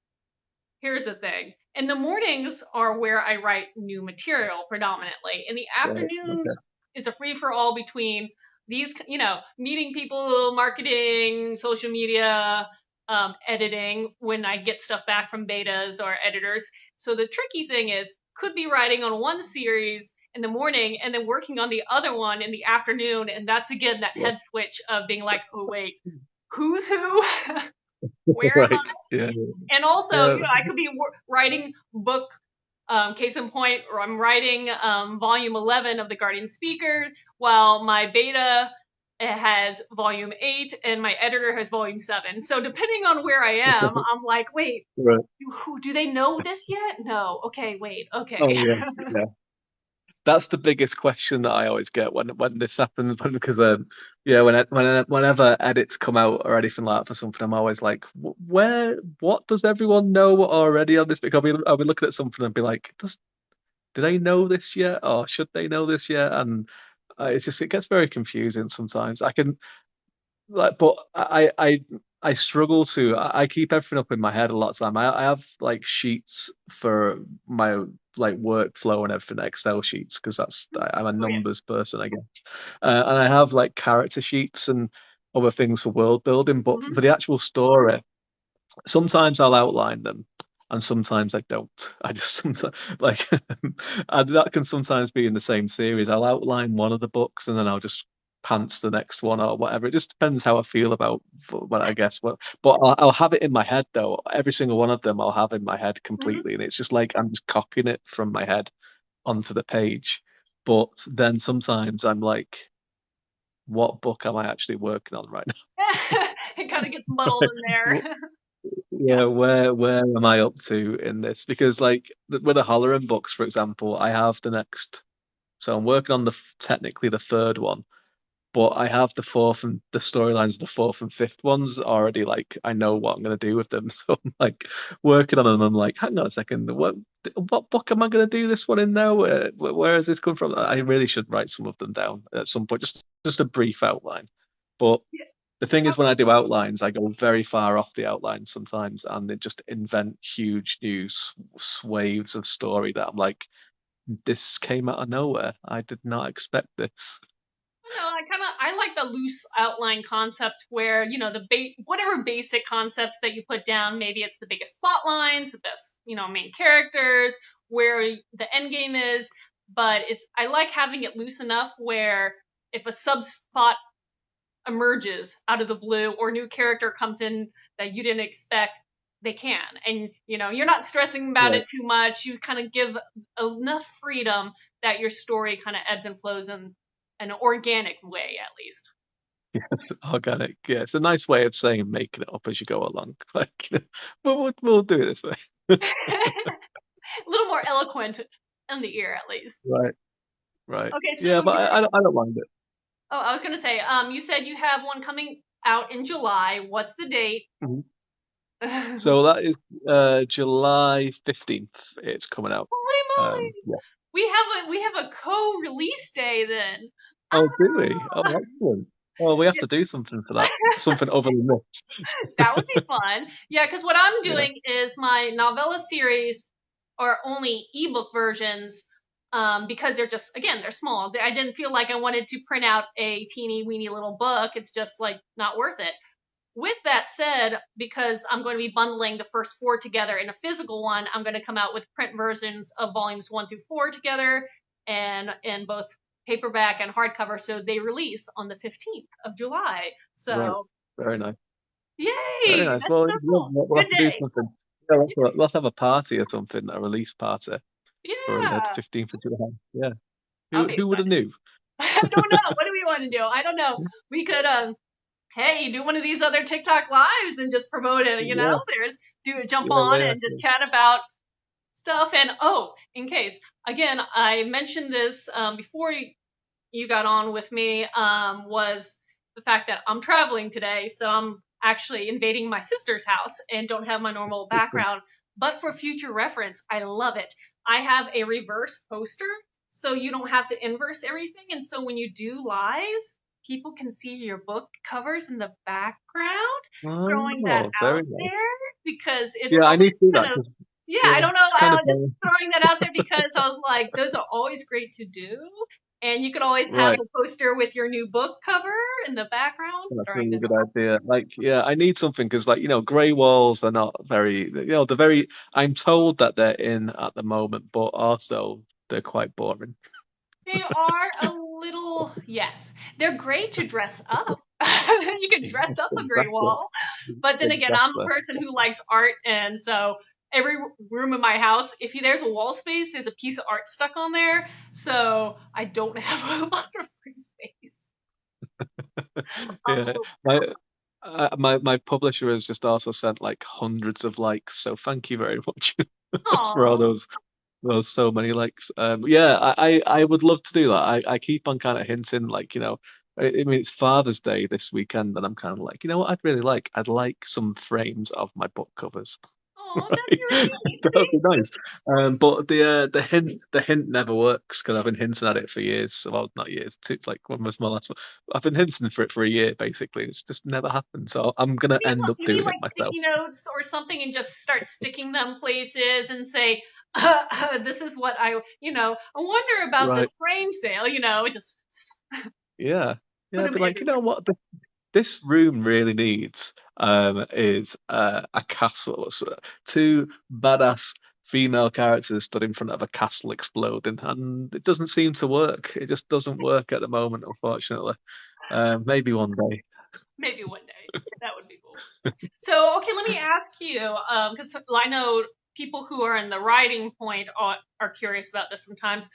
A: here's the thing. In the mornings are where I write new material predominantly. In the
B: Right.
A: afternoons
B: Okay.
A: is a free for all between these, meeting people, marketing, social media, editing when I get stuff back from betas or editors. So the tricky thing is, could be writing on one series in the morning and then working on the other one in the afternoon. And that's again that
B: Yeah.
A: head switch of being like, oh, wait, who's who? Where am I?
B: Right. Yeah.
A: And also,
B: Yeah.
A: I could be writing book, case in point, or I'm writing volume 11 of the Guardian Speaker, while my beta has volume 8 and my editor has volume 7. So depending on where I am, I'm like, wait,
B: Right.
A: who do they know this yet? No. Okay, wait. Okay.
B: Oh yeah. Yeah. That's the biggest question that I always get when this happens because yeah whenever edits come out or anything like that for something I'm always like what does everyone know already on this? Because I'll be looking at something and be like, do they know this yet or should they know this yet? And it gets very confusing sometimes. I can like, but I struggle to. I keep everything up in my head a lot of time. I have like sheets for my like workflow and everything, Excel sheets, because I'm a
A: Oh yeah.
B: numbers person, I guess. And I have like character sheets and other things for world building, but
A: Hmm.
B: for the actual story, sometimes I'll outline them and sometimes I don't. I just sometimes like and that can sometimes be in the same series. I'll outline one of the books and then I'll just pants the next one or whatever. It just depends how I feel about what I guess what but I'll have it in my head though. Every single one of them I'll have in my head
A: Hmm.
B: completely and it's just like I'm just copying it from my head onto the page. But then sometimes I'm like, what book am I actually working on right
A: It kind of gets muddled in
B: now?
A: there. Yeah.
B: Yeah, where am I up to in this? Because like with the Halloran books, for example, I have the next. So I'm working on technically the third one, but I have the fourth and the storylines of the fourth and fifth ones already. Like I know what I'm gonna do with them, so I'm like working on them. I'm like, hang on a second, what book am I gonna do this one in now? Where has this come from? I really should write some of them down at some point, just a brief outline. But the thing is, when I do outlines, I go very far off the outlines sometimes, and they just invent huge new swathes of story that I'm like, this came out of nowhere. I did not expect this.
A: No, I like the loose outline concept where the whatever basic concepts that you put down. Maybe it's the biggest plot lines, the best main characters, where the end game is. But I like having it loose enough where if a subplot emerges out of the blue or new character comes in that you didn't expect, they can, and you're not stressing about
B: Right.
A: it too much. You kind of give enough freedom that your story kind of ebbs and flows in an organic way, at least.
B: Organic. Yeah, it's a nice way of saying making it up as you go along. Like, we'll do it this way.
A: A little more eloquent in the ear, at least.
B: Right, right.
A: Okay,
B: Yeah,
A: so
B: but
A: you're.
B: I don't mind it.
A: Oh, I was gonna say, you said you have one coming out in July. What's the date?
B: Mhm.
A: Holy
B: So that is July 15th. It's coming out.
A: moly!
B: Yeah.
A: We have a co-release day then. Ah,
B: Oh, do we? Oh, excellent. Oh, we have to do something for that. Something other than this.
A: that would be fun. Yeah, because what I'm
B: Yeah.
A: doing is my novella series are only ebook versions because they're just, again, they're small. I didn't feel like I wanted to print out a teeny weeny little book. It's just like not worth it. With that said, because I'm going to be bundling the first four together in a physical one, I'm going to come out with print versions of volumes 1 through 4 together and in both paperback and hardcover. So they release on the 15th of July.
B: Right.
A: So,
B: Very nice. Very
A: yay!
B: nice.
A: That's
B: Well,
A: so
B: yeah,
A: cool.
B: we'll
A: Good
B: have to do
A: day.
B: something. Yeah, let's have a party or something, a release party for the
A: Yeah.
B: 15th of July. Yeah.
A: I'll be
B: Who would have
A: excited.
B: knew?
A: I don't know. What do we want to do? I don't know. We could hey, do one of these other TikTok lives and just promote it,
B: Yeah,
A: There's do jump
B: yeah,
A: on
B: yeah,
A: and just chat about stuff. And oh, in case, again, I mentioned this before you got on with me, was the fact that I'm traveling today. So I'm actually invading my sister's house and don't have my normal
B: yeah.
A: background. But for future reference, I love it. I have a reverse poster, so you don't have to inverse everything. And so when you do lives, people can see your book covers in the background, throwing that
B: Oh,
A: out
B: very nice.
A: there because it's
B: Yeah, I
A: always
B: need to do that
A: kind of,
B: because
A: yeah, I
B: yeah,
A: don't know.
B: it's kind of
A: Just throwing that out there because I was like, those are always great to do. And you could always have
B: right.
A: the poster with your new book cover in the background,
B: That's a
A: throwing
B: really
A: them
B: good
A: out.
B: idea. Like, yeah, I need something because, like, grey walls are not very, they're very. I'm told that they're in at the moment, but also they're quite boring.
A: They are a little, yes, they're great to dress up. You can dress up a gray
B: Exactly.
A: wall. But then again, I'm a
B: Exactly.
A: person who likes art. And so every room in my house, if there's a wall space, there's a piece of art stuck on there. So I don't have a lot of free space.
B: Yeah,
A: Um,
B: my publisher has just also sent like hundreds of likes, so thank you very much for all
A: aw.
B: those so many likes. Yeah, I would love to do that. I keep on kind of hinting, like, I mean, it's Father's Day this weekend, and I'm kind of like, what I'd like some frames of my book covers.
A: Oh, that'd be
B: Right?
A: really neat.
B: That would
A: See?
B: be nice. But the hint never works because I've been hinting at it for years. Well, not years, like when was my last one? I've been hinting for it for a year basically. It's just never happened. So I'm gonna end up
A: You need
B: doing
A: like
B: it myself.
A: sticky notes or something and just start sticking them places and say, this is what I wonder about this
B: Right.
A: frame sale, just
B: Yeah.
A: put
B: Yeah.
A: them
B: But like,
A: everywhere.
B: what this room really needs is a castle. So, two badass female characters stood in front of a castle exploding, and it doesn't seem to work. It just doesn't work at the moment, unfortunately. Maybe one day.
A: Maybe one day. That would be cool. So, okay, let me ask you, because I know people who are in the writing point are curious about this sometimes.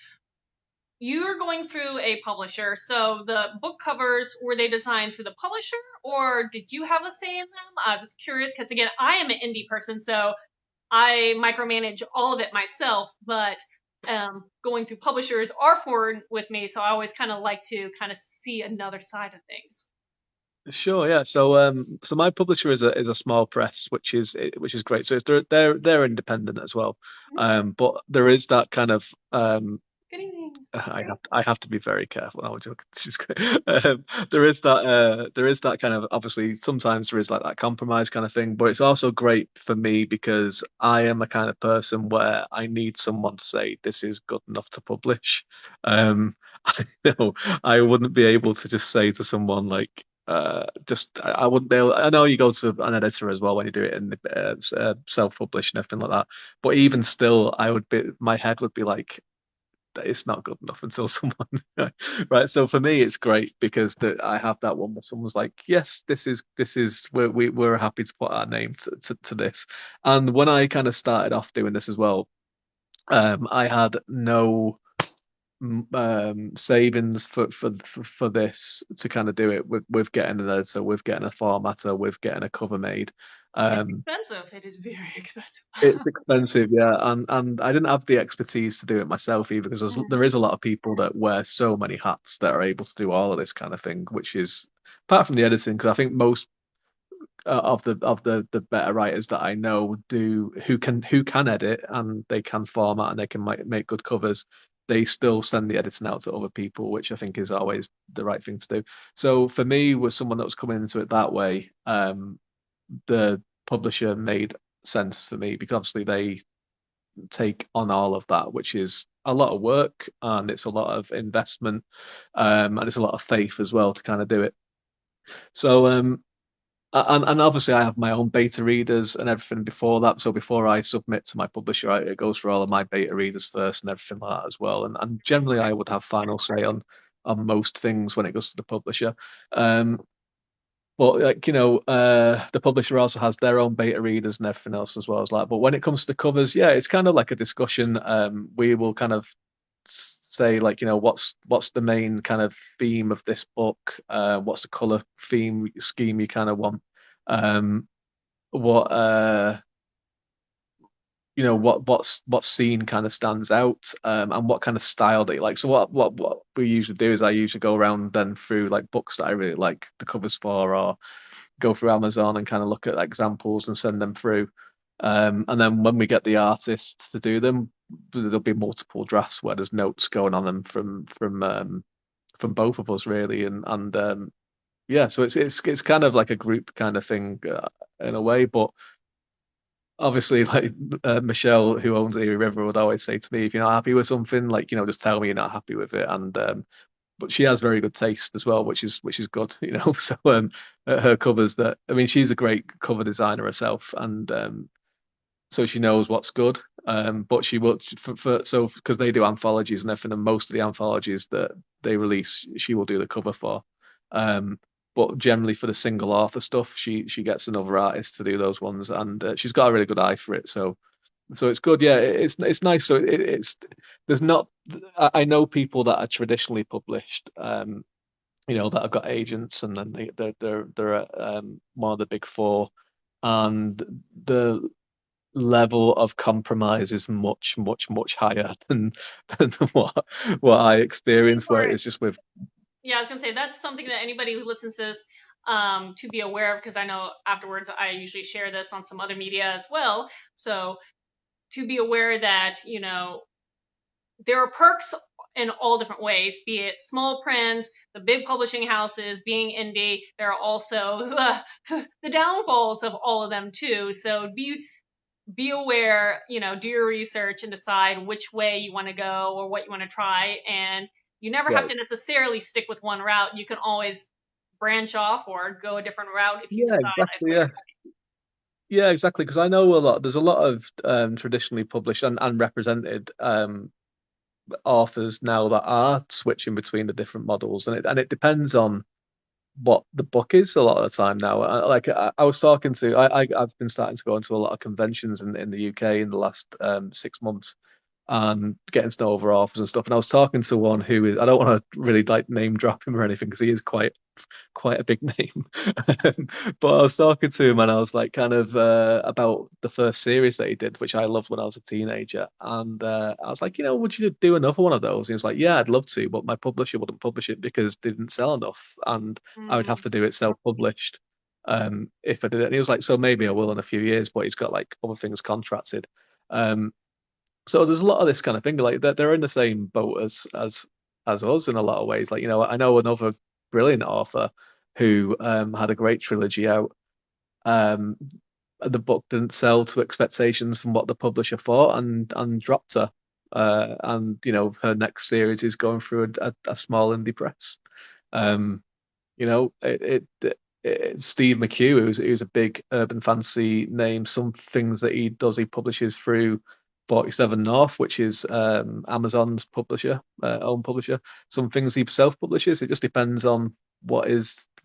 A: You're going through a publisher, so the book covers, were they designed through the publisher or did you have a say in them? I was curious because, again, I am an indie person, so I micromanage all of it myself, but going through publishers are foreign with me, so I always kind of like to kind of see another side of things.
B: Sure, yeah. So my publisher is a small press, which is great. So they're independent as well. But there is that kind of
A: Good evening.
B: I have to be very careful. No, I'm joking. This is great. There is that kind of, obviously sometimes there is like that compromise kind of thing, but it's also great for me because I am a kind of person where I need someone to say this is good enough to publish. I know I wouldn't be able to just say to someone like just I wouldn't be able. I know you go to an editor as well when you do it in self-publish and everything like that, but even still, my head would be like that it's not good enough until someone right. So for me it's great because I have that one where someone's like, yes, this is we're happy to put our name to this. And when I kind of started off doing this as well, I had no savings for this to kind of do it with getting an editor, with getting a formatter, with getting a cover made.
A: It's
B: Um,
A: expensive. It is very expensive.
B: it's expensive, yeah, and I didn't have the expertise to do it myself either because
A: Mm.
B: there is a lot of people that wear so many hats that are able to do all of this kind of thing, which is apart from the editing, because I think most of the better writers that I know do who can edit and they can format and they can make good covers. They still send the editing out to other people, which I think is always the right thing to do. So for me, was someone that was coming into it that way, the publisher made sense for me because obviously they take on all of that, which is a lot of work and it's a lot of investment, and it's a lot of faith as well to kind of do it. So and obviously I have my own beta readers and everything before that. So before I submit to my publisher, it goes through all of my beta readers first and everything like that as well. And generally I would have final say on most things when it goes to the publisher. Um, but like the publisher also has their own beta readers and everything else as well as that. But when it comes to covers, yeah, it's kind of like a discussion. We will kind of say like what's the main kind of theme of this book, what's the color theme scheme you kind of want, what what scene kind of stands out, and what kind of style that you like. So what we usually do is I usually go around then through like books that I really like the covers for, or go through Amazon and kind of look at examples and send them through. And then when we get the artists to do them, there'll be multiple drafts where there's notes going on them from both of us really, and yeah, so it's kind of like a group kind of thing in a way, but obviously like Michelle, who owns Erie River, would always say to me, if you're not happy with something, like just tell me you're not happy with it, and but she has very good taste as well, which is good, So her covers that I mean, she's a great cover designer herself, and so she knows what's good. But she will so because they do anthologies and everything, and most of the anthologies that they release, she will do the cover for. Um, but generally for the single author stuff, she gets another artist to do those ones, and she's got a really good eye for it. So it's good. Yeah, it's nice. So it's there's not. I know people that are traditionally published, that have got agents, and then they're at one of the big four, and the level of compromise is much, much, much higher than what I experience, where it's just with.
A: Yeah, I was gonna say that's something that anybody who listens to this to be aware of, because I know afterwards I usually share this on some other media as well. So to be aware that there are perks in all different ways, be it small print, the big publishing houses, being indie. There are also the downfalls of all of them too. So be aware, do your research and decide which way you want to go or what you want to try. And you never have
B: Right.
A: to necessarily stick with one route. You can always branch off or go a different route if you
B: Yeah,
A: decide like
B: exactly.
A: what you're
B: Yeah, yeah, exactly. Because I know there's a lot of traditionally published and represented authors now that are switching between the different models, and it depends on what the book is a lot of the time now. I was talking to I've been starting to go into a lot of conventions in the UK in the last 6 months and getting to know other authors and stuff. And I was talking to one who is, I don't want to really like name drop him or anything because he is quite a big name. But I was talking to him and I was like kind of about the first series that he did, which I loved when I was a teenager. And I was like, would you do another one of those? He was like, yeah, I'd love to, but my publisher wouldn't publish it because they didn't sell enough, and I would have
A: Mm.
B: to do it self-published if I did it. And he was like, so maybe I will in a few years, but he's got like other things contracted. Um, so there's a lot of this kind of thing. Like they're in the same boat as us in a lot of ways. Like, I know another brilliant author who had a great trilogy out. Um, the book didn't sell to expectations from what the publisher thought, and dropped her. And her next series is going through a small indie press. Um, Steve McHugh, who's a big urban fantasy name. Some things that he does, he publishes through 47 North, which is Amazon's publisher, own publisher. Some things he self-publishes. It just depends on what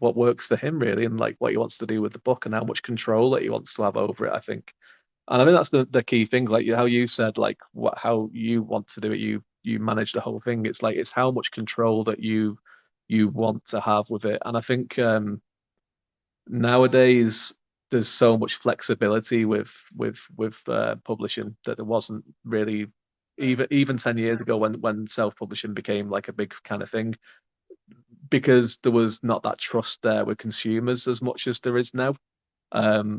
B: works for him really, and like what he wants to do with the book and how much control that he wants to have over it, I think. And I think that's the key thing, like how you said, like how you want to do it. You you manage the whole thing. It's like it's how much control that you want to have with it. And I think nowadays there's so much flexibility with publishing that there wasn't really even 10 years ago when self-publishing became like a big kind of thing, because there was not that trust there with consumers as much as there is now.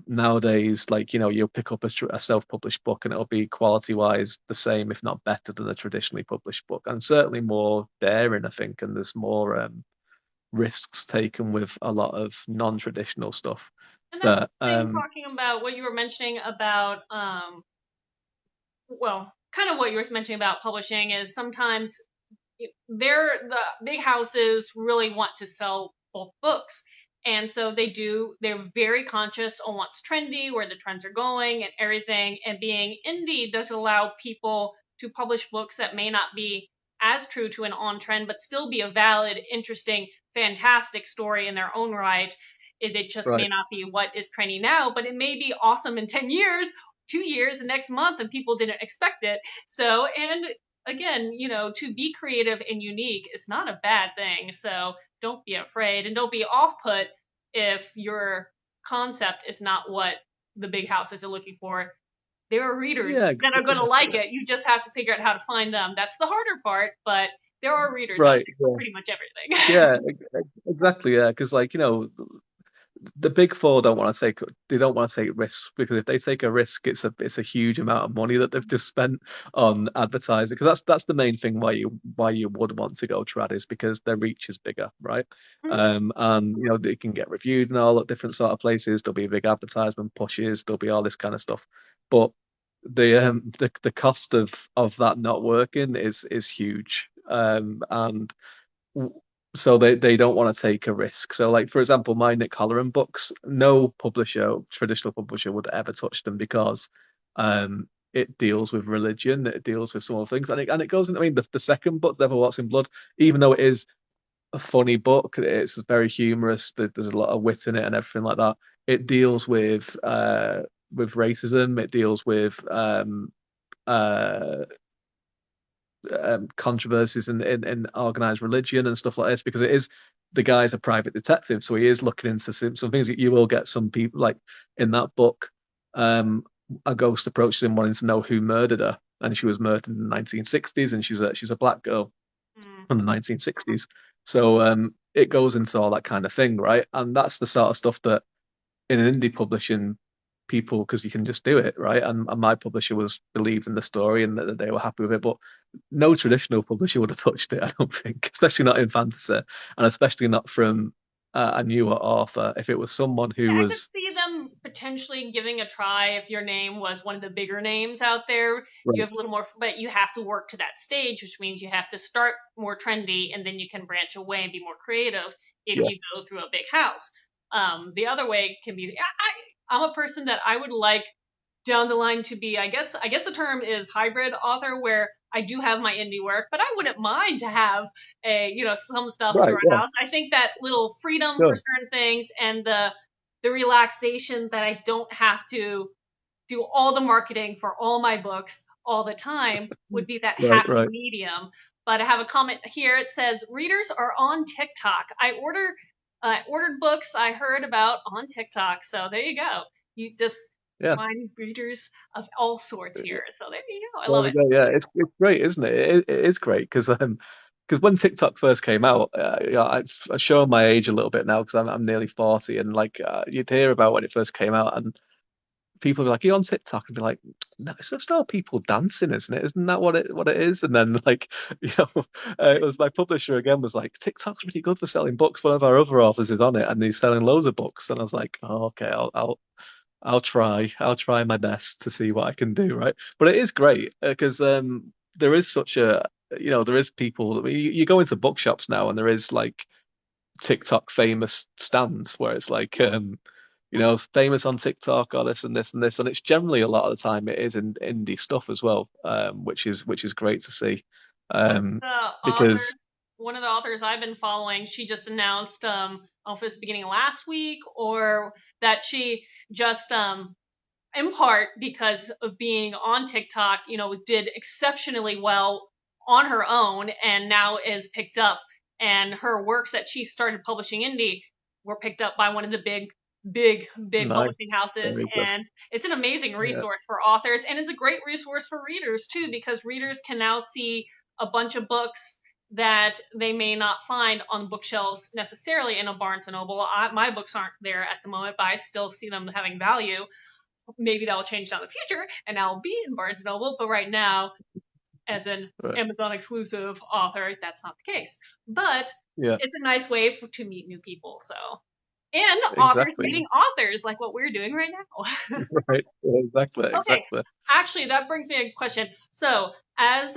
B: Nowadays, like, you'll pick up a self-published book and it'll be quality-wise the same, if not better than a traditionally published book, and certainly more daring, I think, and there's more risks taken with a lot of non-traditional stuff.
A: And that's
B: That
A: the thing, talking about what you were mentioning about, well, kind of what you were mentioning about publishing is sometimes the big houses really want to sell bulk books. And so they're very conscious on what's trendy, where the trends are going and everything. And being indie does allow people to publish books that may not be as true to an on trend, but still be a valid, interesting, fantastic story in their own right. It just may
B: right,
A: not be what is trendy now, but it may be awesome in 10 years, 2 years, the next month, and people didn't expect it. So, and again, to be creative and unique is not a bad thing. So don't be afraid and don't be off put if your concept is not what the big houses are looking for. There are readers
B: yeah,
A: that are going to like it. You just have to figure out how to find them. That's the harder part, but there are readers out
B: right,
A: there for
B: yeah,
A: pretty much everything.
B: yeah, exactly, yeah, because like the big four don't want to take risks, because if they take a risk, it's a huge amount of money that they've just spent on advertising, because that's the main thing why you would want to go trad, is because their reach is bigger, right? And they can get reviewed and all at different sort of places. There'll be big advertisement pushes, there'll be all this kind of stuff, but the cost of that not working is huge, and so they don't want to take a risk. So, like, for example, my Nick Halloran books, no publisher, traditional publisher, would ever touch them, because it deals with religion, it deals with some other things, and it goes into, I mean, the second book, Devil Walks in Blood, even though it is a funny book, it's very humorous, there's a lot of wit in it and everything like that. It deals with racism, it deals with uh controversies in organized religion and stuff like this, because it is, the guy's a private detective, so he is looking into some things that you will get some people, like in that book, a ghost approaches him wanting to know who murdered her, and she was murdered in the 1960s, and she's a black girl
A: Mm.
B: from the 1960s. So it goes into all that kind of thing, right? And that's the sort of stuff that in an indie publishing, people, because you can just do it, right? And my publisher was believed in the story and that they were happy with it, but no traditional publisher would have touched it, I don't think, especially not in fantasy, and especially not from a newer author. If it was someone who
A: I could
B: was
A: see them potentially giving a try if your name was one of the bigger names out there. You
B: right,
A: have a little more, but you have to work to that stage, which means you have to start more trendy and then you can branch away and be more creative if
B: yeah,
A: you go through a big house. The other way can be, I'm a person that I would like down the line to be, I guess the term is hybrid author, where I do have my indie work, but I wouldn't mind to have some stuff through
B: right,
A: a
B: yeah,
A: house. I think that little freedom for
B: sure,
A: certain things and the relaxation that I don't have to do all the marketing for all my books all the time would be that
B: right,
A: happy
B: right.
A: medium. But I have a comment here. It says readers are on TikTok. I ordered books I heard about on TikTok. So there you go. You just
B: Yeah.
A: find breeders of all sorts here. So there you go. I
B: There
A: love
B: we
A: it.
B: go. Yeah, it's great, isn't it? It is great, because when TikTok first came out, yeah, I'm showing my age a little bit now, because I'm nearly 40, and like you'd hear about when it first came out, and people would be like, "You on TikTok?" and be like, "No, it's just all people dancing, isn't it? Isn't that what it is?" And then like you know, it was my publisher again was like, "TikTok's really good for selling books. One of our other authors is on it, and he's selling loads of books." And I was like, "Oh, okay, I'll try. I'll try my best to see what I can do, right?" But it is great, because there is such a, there is people. I mean, you go into bookshops now, and there is like TikTok famous stands where it's like, famous on TikTok, or this and this and this, and it's generally, a lot of the time, it is in indie stuff as well, which is great to see, um,
A: The author,
B: because
A: one of the authors I've been following, she just announced, I don't know if it was the beginning of last week or that she just, in part because of being on TikTok, did exceptionally well on her own and now is picked up. And her works that she started publishing indie were picked up by one of the big
B: Nice.
A: publishing houses.
B: Very good.
A: And it's an amazing
B: Yeah.
A: resource for authors. And it's a great resource for readers too, because readers can now see a bunch of books that they may not find on bookshelves necessarily in a Barnes and Noble. My books aren't there at the moment, but I still see them having value. Maybe that'll change down the future and I'll be in Barnes and Noble, but right now, as an
B: Right.
A: Amazon exclusive author, that's not the case. But
B: Yeah.
A: it's a nice way to meet new people. So, and authors
B: Exactly.
A: meeting authors like what we're doing right now.
B: Right. Yeah, exactly.
A: Okay,
B: Exactly.
A: actually, that brings me a question. So, as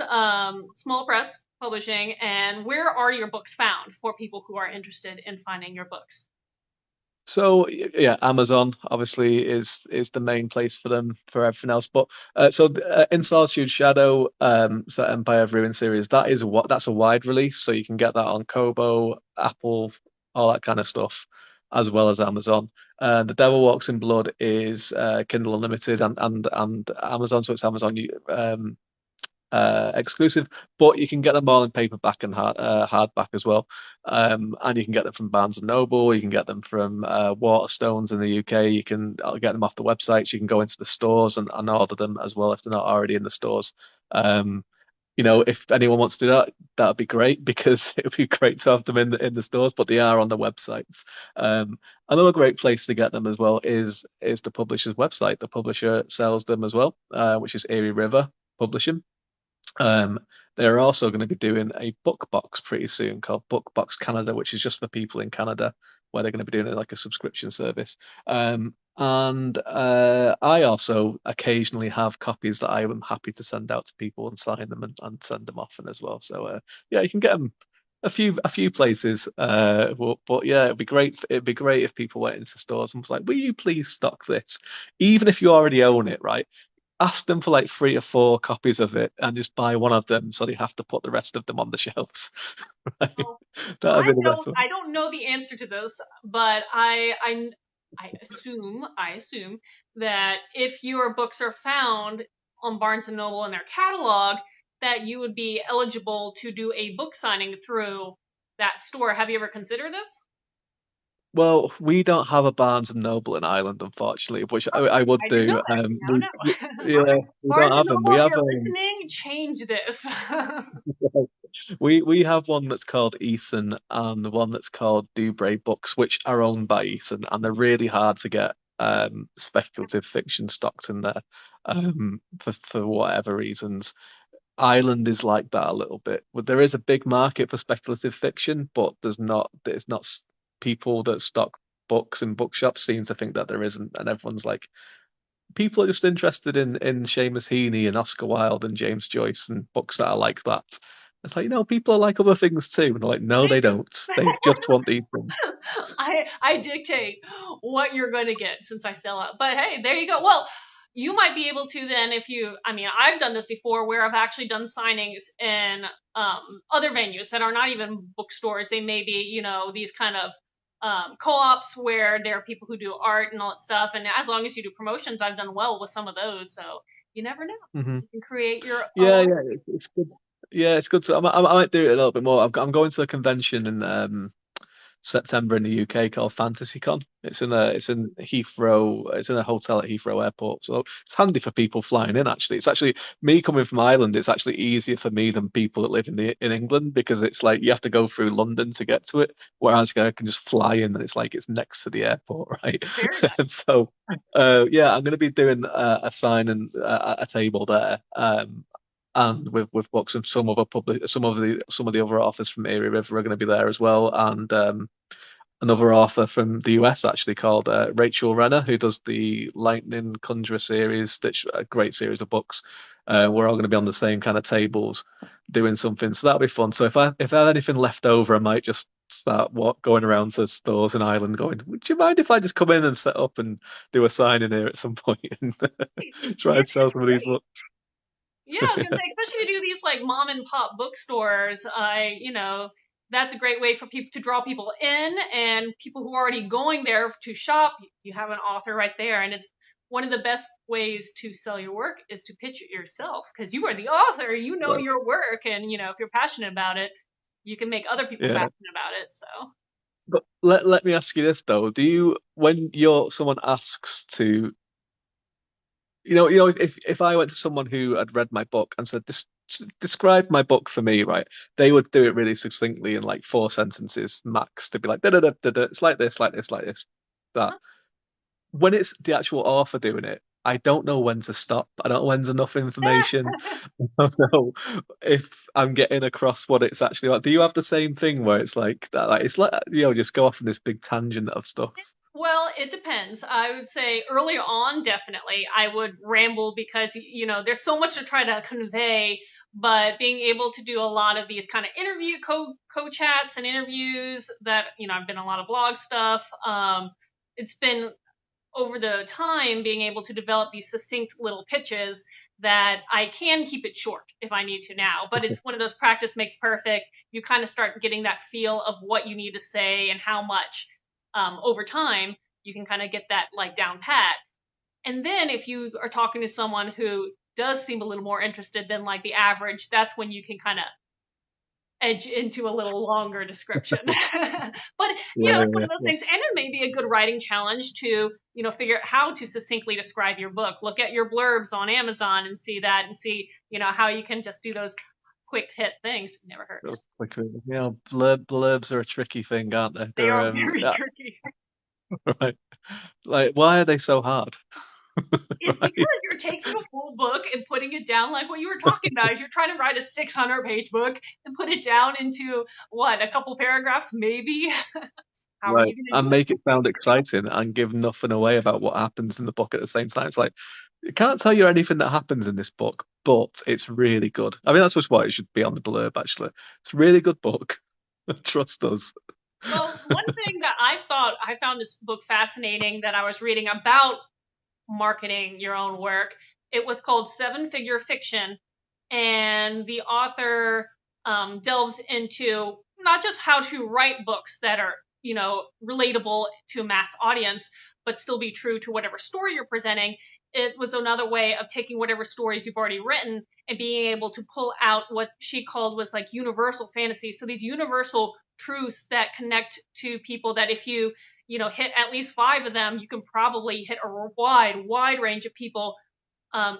A: small press publishing, and where are your books found for people who are interested in finding your books?
B: So yeah, Amazon obviously is the main place for them for everything else. But In Solitude Shadow, so Empire of Ruin series, that's a wide release, so you can get that on Kobo, Apple, all that kind of stuff, as well as Amazon. The Devil Walks in Blood is Kindle Unlimited and Amazon, so it's Amazon exclusive, but you can get them all in paperback and hardback as well. And you can get them from Barnes and Noble. You can get them from Waterstones in the UK. You can get them off the websites. You can go into the stores and order them as well if they're not already in the stores. Um, if anyone wants to do that, that'd be great because it would be great to have them in the stores, but they are on the websites. Another great place to get them as well is the publisher's website. The publisher sells them as well, which is Erie River Publishing. Um, they're also going to be doing a book box pretty soon called Book Box Canada, which is just for people in Canada, where they're going to be doing it like a subscription service. And I also occasionally have copies that I am happy to send out to people and sign them and send them often as well. So yeah, you can get them a few places. But yeah, it'd be great. It'd be great if people went into stores and was like, "Will you please stock this?" Even if you already own it, right? Ask them for like 3 or 4 copies of it and just buy one of them so they have to put the rest of them on the shelves. Right?
A: Well,
B: That'd be the best one.
A: I don't know the answer to this, but I assume that if your books are found on Barnes and Noble in their catalog, that you would be eligible to do a book signing through that store. Have you ever considered this?
B: Well, we don't have a Barnes and Noble in Ireland, unfortunately, which I would
A: I didn't know
B: do.
A: that. Now know.
B: Yeah, we don't
A: Barnes and
B: have them.
A: Noble,
B: We
A: if
B: have
A: you're listening, change this.
B: we have one that's called Eason and the one that's called Dubray Books, which are owned by Eason, and they're really hard to get speculative fiction stocked in there for whatever reasons. Ireland is like that a little bit. But there is a big market for speculative fiction, but there's not people that stock books in bookshops seem to think that there isn't, and everyone's like, people are just interested in Seamus Heaney and Oscar Wilde and James Joyce and books that are like that. It's like, people like other things too. And they're like, no,
A: They
B: they
A: do.
B: don't. They just want these things.
A: I dictate what you're going to get since I sell out. But hey, there you go. Well, you might be able to then if you. I mean, I've done this before where I've actually done signings in other venues that are not even bookstores. They may be, these kind of co-ops where there are people who do art and all that stuff. And as long as you do promotions, I've done well with some of those. So you never know.
B: Hmm.
A: You can create your
B: Yeah,
A: own.
B: yeah, it's good. Yeah, it's good. I might do it a little bit more. I'm going to a convention in September in the UK called Fantasycon. It's in Heathrow. It's in a hotel at Heathrow Airport, so it's handy for people flying in. Actually, it's actually me coming from Ireland. It's actually easier for me than people that live in England because it's like you have to go through London to get to it, whereas I can just fly in and it's like it's next to the airport, right?
A: Very nice.
B: And so, yeah, I'm going to be doing a sign and a table there. And with books and some of the other authors from Erie River are going to be there as well, and another author from the US actually called Rachel Renner, who does the Lightning Conjurer series. That's a great series of books. We're all going to be on the same kind of tables doing something, so that'll be fun. So if I have anything left over, I might just start going around to stores in Ireland, going, "Would you mind if I just come in and set up and do a sign in here at some point and try
A: Yeah,
B: and sell
A: that's
B: some of these
A: great.
B: books?"
A: Yeah, I was gonna say, especially if you do these like mom and pop bookstores, that's a great way for people to draw people in and people who are already going there to shop. You have an author right there, and it's one of the best ways to sell your work is to pitch it yourself, because you are the author, you know
B: Right.
A: your work, and if you're passionate about it, you can make other people
B: Yeah.
A: passionate about it. So
B: But let me ask you this though. Do you, when someone asks to, if I went to someone who had read my book and said, this, describe my book for me, right? They would do it really succinctly in like 4 sentences max. They'd be like, da da da da da, it's like this, like this, like this. That
A: uh-huh.
B: when it's the actual author doing it, I don't know when to stop. I don't know when's enough information. I don't know if I'm getting across what it's actually like. Do you have the same thing where it's like that? Like it's like just go off on this big tangent of stuff.
A: Well, it depends. I would say early on, definitely, I would ramble because, there's so much to try to convey, but being able to do a lot of these kind of interview co-chats and interviews that, I've been a lot of blog stuff. It's been over the time being able to develop these succinct little pitches that I can keep it short if I need to now. But it's one of those practice makes perfect. You kind of start getting that feel of what you need to say and how much. Over time, you can kind of get that like down pat. And then if you are talking to someone who does seem a little more interested than like the average, that's when you can kind of edge into a little longer description. But
B: Yeah,
A: it's one
B: yeah,
A: of those
B: yeah.
A: things, and it may be a good writing challenge to figure out how to succinctly describe your book. Look at your blurbs on Amazon and see that, and see how you can just do those quick hit things. It never
B: Real
A: hurts.
B: quickly. Blurbs are a tricky thing, aren't they?
A: They
B: They're
A: are very tricky.
B: right. Like, why are they so hard?
A: It's
B: Right.
A: because you're taking a full book and putting it down like what you were talking about. If you're trying to write a 600-page book and put it down into what, a couple paragraphs, maybe. How are you
B: Right.
A: going to
B: And
A: do it?
B: make it sound exciting and give nothing away about what happens in the book at the same time. It's like, I can't tell you anything that happens in this book, but it's really good. I mean, that's just what it should be on the blurb, actually. It's a really good book. Trust us.
A: Well, one thing that I found this book fascinating that I was reading about marketing your own work. It was called Seven Figure Fiction, and the author delves into not just how to write books that are relatable to a mass audience, but still be true to whatever story you're presenting. It was another way of taking whatever stories you've already written and being able to pull out what she called was like universal fantasy. So these universal truths that connect to people, that if you hit at least five of them, you can probably hit a wide range of people,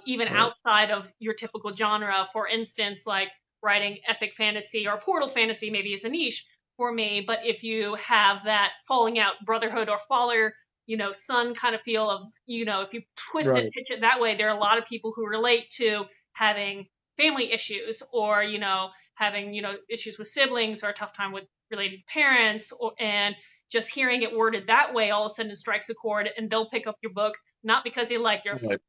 A: even
B: Right.
A: outside of your typical genre. For instance, like writing epic fantasy or portal fantasy maybe is a niche for me, but if you have that falling out brotherhood or father, son kind of feel of, if you twist it,
B: Right.
A: pitch it that way, there are a lot of people who relate to having family issues, or, having, issues with siblings, or a tough time with related parents, and just hearing it worded that way all of a sudden strikes a chord, and they'll pick up your book, not because they like your,
B: Right.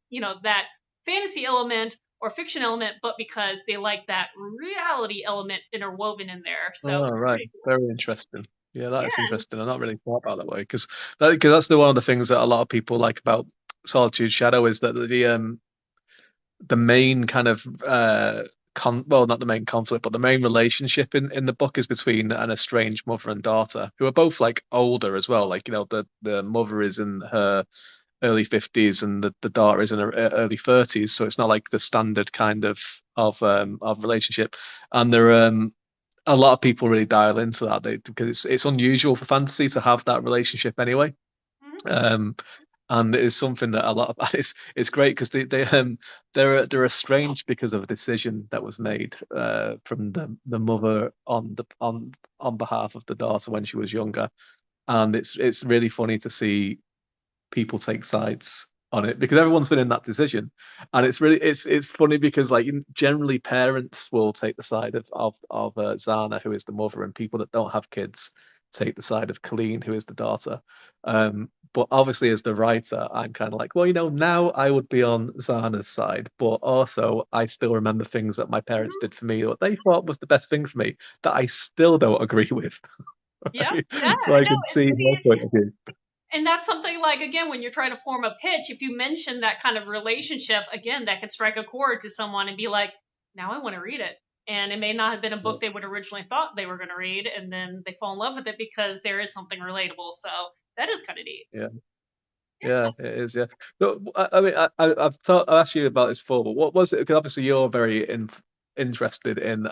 A: that fantasy element or fiction element, but because they like that reality element interwoven in there. So
B: Oh,
A: it's
B: right.
A: pretty cool.
B: Very interesting. Yeah, that is
A: Yeah.
B: interesting. I'm not really thought about that way because that's one of the things that a lot of people like about Solitude Shadow is that the main kind of well, not the main conflict, but the main relationship in the book is between an estranged mother and daughter who are both like older as well. Like, the mother is in her early 50s and the daughter is in her early 30s, so it's not like the standard kind of relationship. And there a lot of people really dial into that because it's unusual for fantasy to have that relationship anyway.
A: Mhm.
B: Um, and it is something that a lot of it's great because they're estranged because of a decision that was made from the mother on behalf of the daughter when she was younger, and it's really funny to see people take sides on it because everyone's been in that decision, and it's funny because like generally parents will take the side of Zana, who is the mother, and people that don't have kids take the side of Colleen, who is the daughter. But obviously, as the writer, I'm kind of like, well, now I would be on Zana's side, but also I still remember things that my parents
A: Mhm.
B: did for me what they thought was the best thing for me that I still don't agree with.
A: Yeah.
B: Right?
A: Yeah.
B: So I
A: No,
B: can
A: it's
B: see
A: pretty.
B: her point of view.
A: And that's something like, again, when you're trying to form a pitch, if you mention that kind of relationship, again, that can strike a chord to someone and be like, now I want to read it. And it may not have been a book they would originally thought they were going to read, and then they fall in love with it because there is something relatable. So that is kind of neat.
B: Yeah. Yeah, it is. Yeah. But I mean, I've asked you about this before, but what was it? Because obviously you're very interested in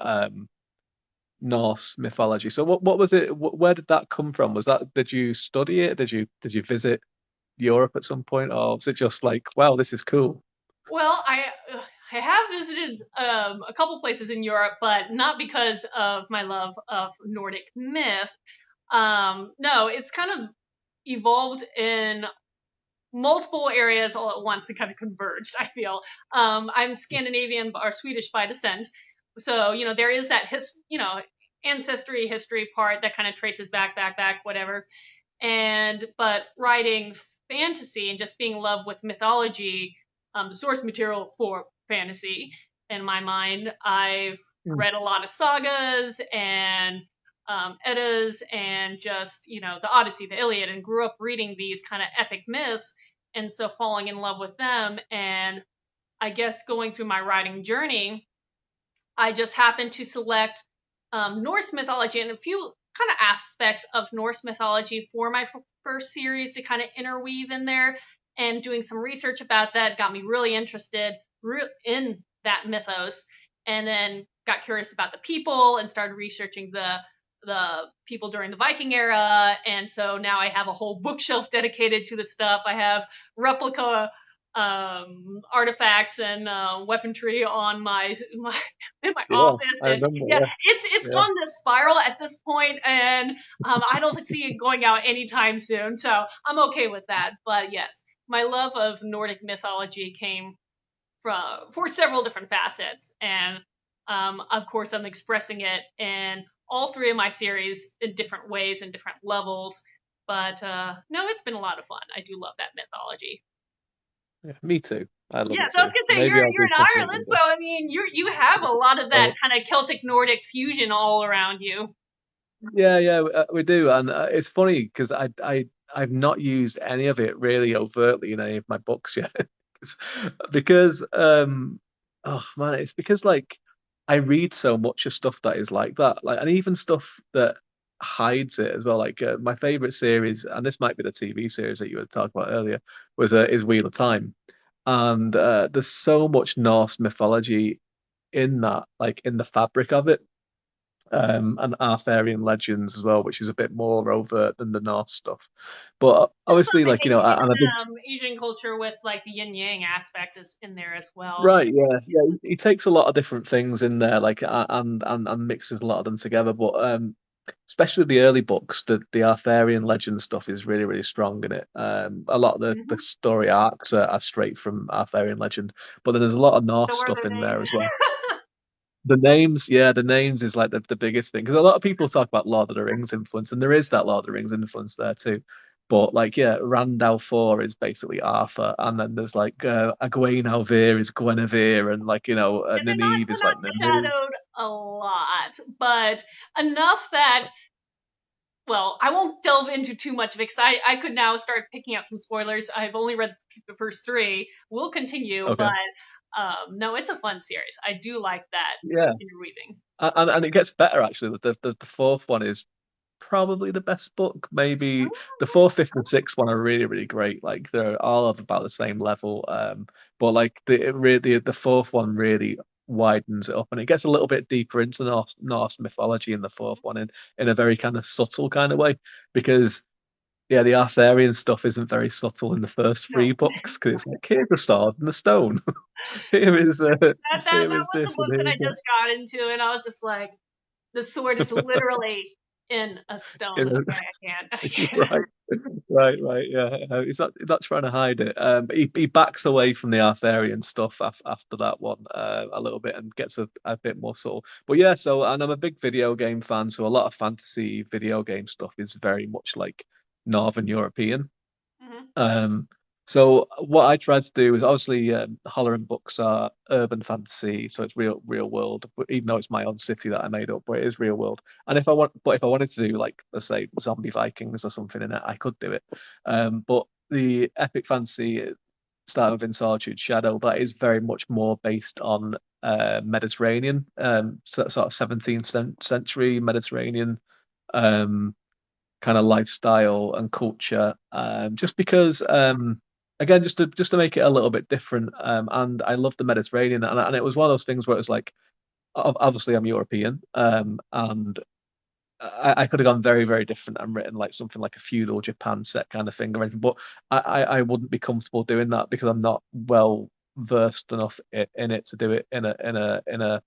B: Norse mythology. So what was it? Where did that come from? Was that did you study it? Did you visit Europe at some point, or was it just like, wow, this is cool?
A: Well, I have visited a couple places in Europe, but not because of my love of Nordic myth. No, it's kind of evolved in multiple areas all at once and kind of converged, I feel. I'm Scandinavian or Swedish by descent. So, there is that ancestry history part that kind of traces back, whatever. But writing fantasy and just being in love with mythology, the source material for fantasy, in my mind, I've
B: Mm.
A: read a lot of sagas and Eddas and just, the Odyssey, the Iliad, and grew up reading these kind of epic myths. And so falling in love with them. And I guess going through my writing journey, I just happened to select Norse mythology and a few kind of aspects of Norse mythology for my first series to kind of interweave in there. And doing some research about that got me really interested in that mythos. And then got curious about the people and started researching the people during the Viking era. And so now I have a whole bookshelf dedicated to the stuff. I have replica artifacts and weaponry on my in my
B: Yeah,
A: office.
B: I
A: And
B: remember.
A: yeah,
B: Yeah,
A: it's
B: yeah.
A: gone this spiral at this point, and I don't see it going out anytime soon. So I'm okay with that. But yes, my love of Nordic mythology came for several different facets, and of course I'm expressing it in all three of my series in different ways and different levels. But no, it's been a lot of fun. I do love that mythology.
B: Yeah, me too. I love
A: Yeah,
B: it
A: so I was
B: too.
A: gonna say
B: Maybe I'll
A: you're
B: do
A: in
B: something
A: Ireland,
B: with
A: so
B: it.
A: I mean you have a lot of that
B: Right.
A: kind of Celtic Nordic fusion all around you.
B: Yeah, yeah, we do, and it's funny because I've not used any of it really overtly in any of my books yet, because oh man, it's because like I read so much of stuff that is like that, like, and even stuff that hides it as well. Like my favorite series, and this might be the TV series that you were talking about earlier, was is Wheel of Time, and there's so much Norse mythology in that, like in the fabric of it, and Arthurian legends as well, which is a bit more overt than the Norse stuff. But
A: And some
B: obviously, like, and I did.
A: Asian culture with like the yin yang aspect is in there as well.
B: Right, yeah, yeah. He takes a lot of different things in there, like, and mixes a lot of them together. But especially the early books, the Arthurian legend stuff is really, really strong in it. A lot of the
A: Mm-hmm.
B: story arcs are straight from Arthurian legend, but then there's a lot of Norse
A: So were
B: stuff
A: their
B: in
A: names?
B: there as well. The names, yeah, the names is like the biggest thing because a lot of people talk about Lord of the Rings influence, and there is that Lord of the Rings influence there too. But like, yeah, Randall 4 is basically Arthur, and then there's like Egwene Alvear is Guinevere, and like
A: Yeah,
B: Nynaeve
A: they're
B: is like
A: not
B: Nynaeve.
A: shadowed a lot, but enough that, well, I won't delve into too much of it because I could now start picking out some spoilers. I've only read the first three. We'll continue,
B: Okay,
A: but no, it's a fun series. I do like that
B: yeah,
A: interweaving.
B: and it gets better actually. The fourth one is probably the best book. Maybe the fourth, fifth, and sixth one are really, really great. Like they're all of about the same level. But like the fourth one really widens it up and it gets a little bit deeper into Norse mythology in the fourth one in a very kind of subtle kind of way. Because yeah, the Arthurian stuff isn't very subtle in the first
A: No,
B: three books because it's like here's the sword and the stone. Here is here
A: that
B: is
A: was the
B: this and
A: book that I
B: here's that.
A: just got into, and I was just like, the sword is literally in a stone. Okay, I can't.
B: Right. Right, yeah. He's not trying to hide it. He backs away from the Arthurian stuff after that one a little bit and gets a bit more subtle. But yeah, so and I'm a big video game fan, so a lot of fantasy video game stuff is very much like Northern European.
A: Hmm.
B: Um, so what I tried to do is obviously Holleran books are urban fantasy, so it's real world. But even though it's my own city that I made up, but it is real world. And if I wanted to do like let's say zombie Vikings or something in it, I could do it. But the epic fantasy style of In Solitude Shadow that is very much more based on Mediterranean, sort of 17th century Mediterranean. Um, kind of lifestyle and culture, just because again just to make it a little bit different. And I love the Mediterranean, and it was one of those things where it was like obviously I'm European, and I could have gone very, very different and written like something like a feudal Japan set kind of thing or anything, but I wouldn't be comfortable doing that because I'm not well versed enough in it to do it in a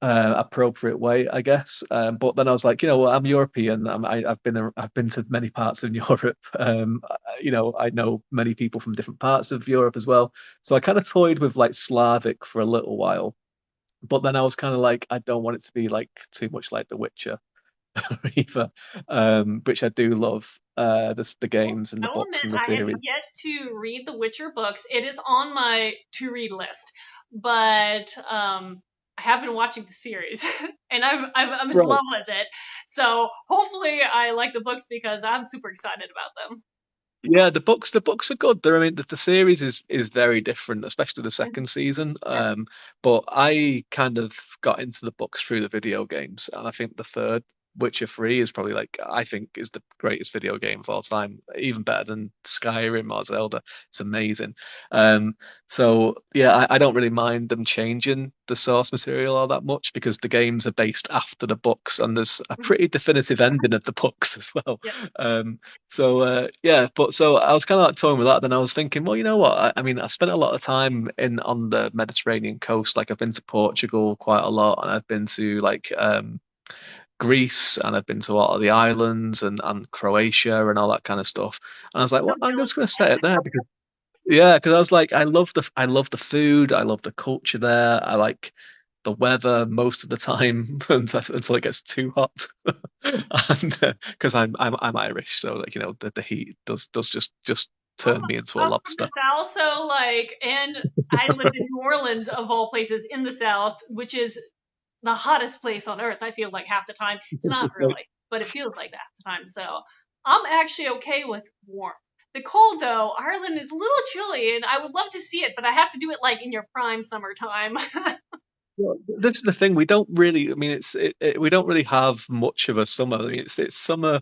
B: appropriate way, I guess. But then I was like, you know what, I'm European. I've been to many parts in Europe. I know many people from different parts of Europe as well. So I kind of toyed with like Slavic for a little while, but then I was kind of like, I don't want it to be like too much like The Witcher either, which I do love. The games and the
A: I will
B: books
A: admit
B: and the
A: I have
B: series.
A: yet to read the Witcher books. It is on my to read list, but I have been watching the series, and I'm in
B: Right.
A: love with it. So hopefully I like the books because I'm super excited about them.
B: Yeah, the books are good. I mean, the series is very different, especially the second
A: Mhm.
B: season.
A: Yeah.
B: But I kind of got into the books through the video games, and I think the third Witcher 3 is probably like I think is the greatest video game of all time, even better than Skyrim or Zelda. It's amazing. Um, so yeah, I don't really mind them changing the source material all that much because the games are based after the books, and there's a
A: Mhm.
B: pretty definitive ending of the books as well.
A: Yeah.
B: So yeah, but so I was kind of like toying with that. Then I was thinking, well, you know what? I mean, I spent a lot of time in on the Mediterranean coast. Like I've been to Portugal quite a lot, and I've been to like Greece, and I've been to a lot of the islands and Croatia and all that kind of stuff. And I was like,
A: So
B: well, I'm
A: jealous
B: just going
A: of
B: to set it there because yeah, because I was like, I love the food, I love the culture there, I like the weather most of the time until it gets too hot, and because I'm Irish, so like the heat does just
A: I'm,
B: turn me into a
A: I'm from the
B: lobster.
A: South, so like, and I lived in New Orleans of all places in the South, which is the hottest place on earth. I feel like half the time. It's not
B: Like,
A: really, but it feels like that half the time. So I'm actually okay with warm. The cold though, Ireland is a little chilly, and I would love to see it, but I have to do it like in your prime summertime.
B: well, this is the thing. We don't really. I mean, we don't really have much of a summer. I mean, it's summer.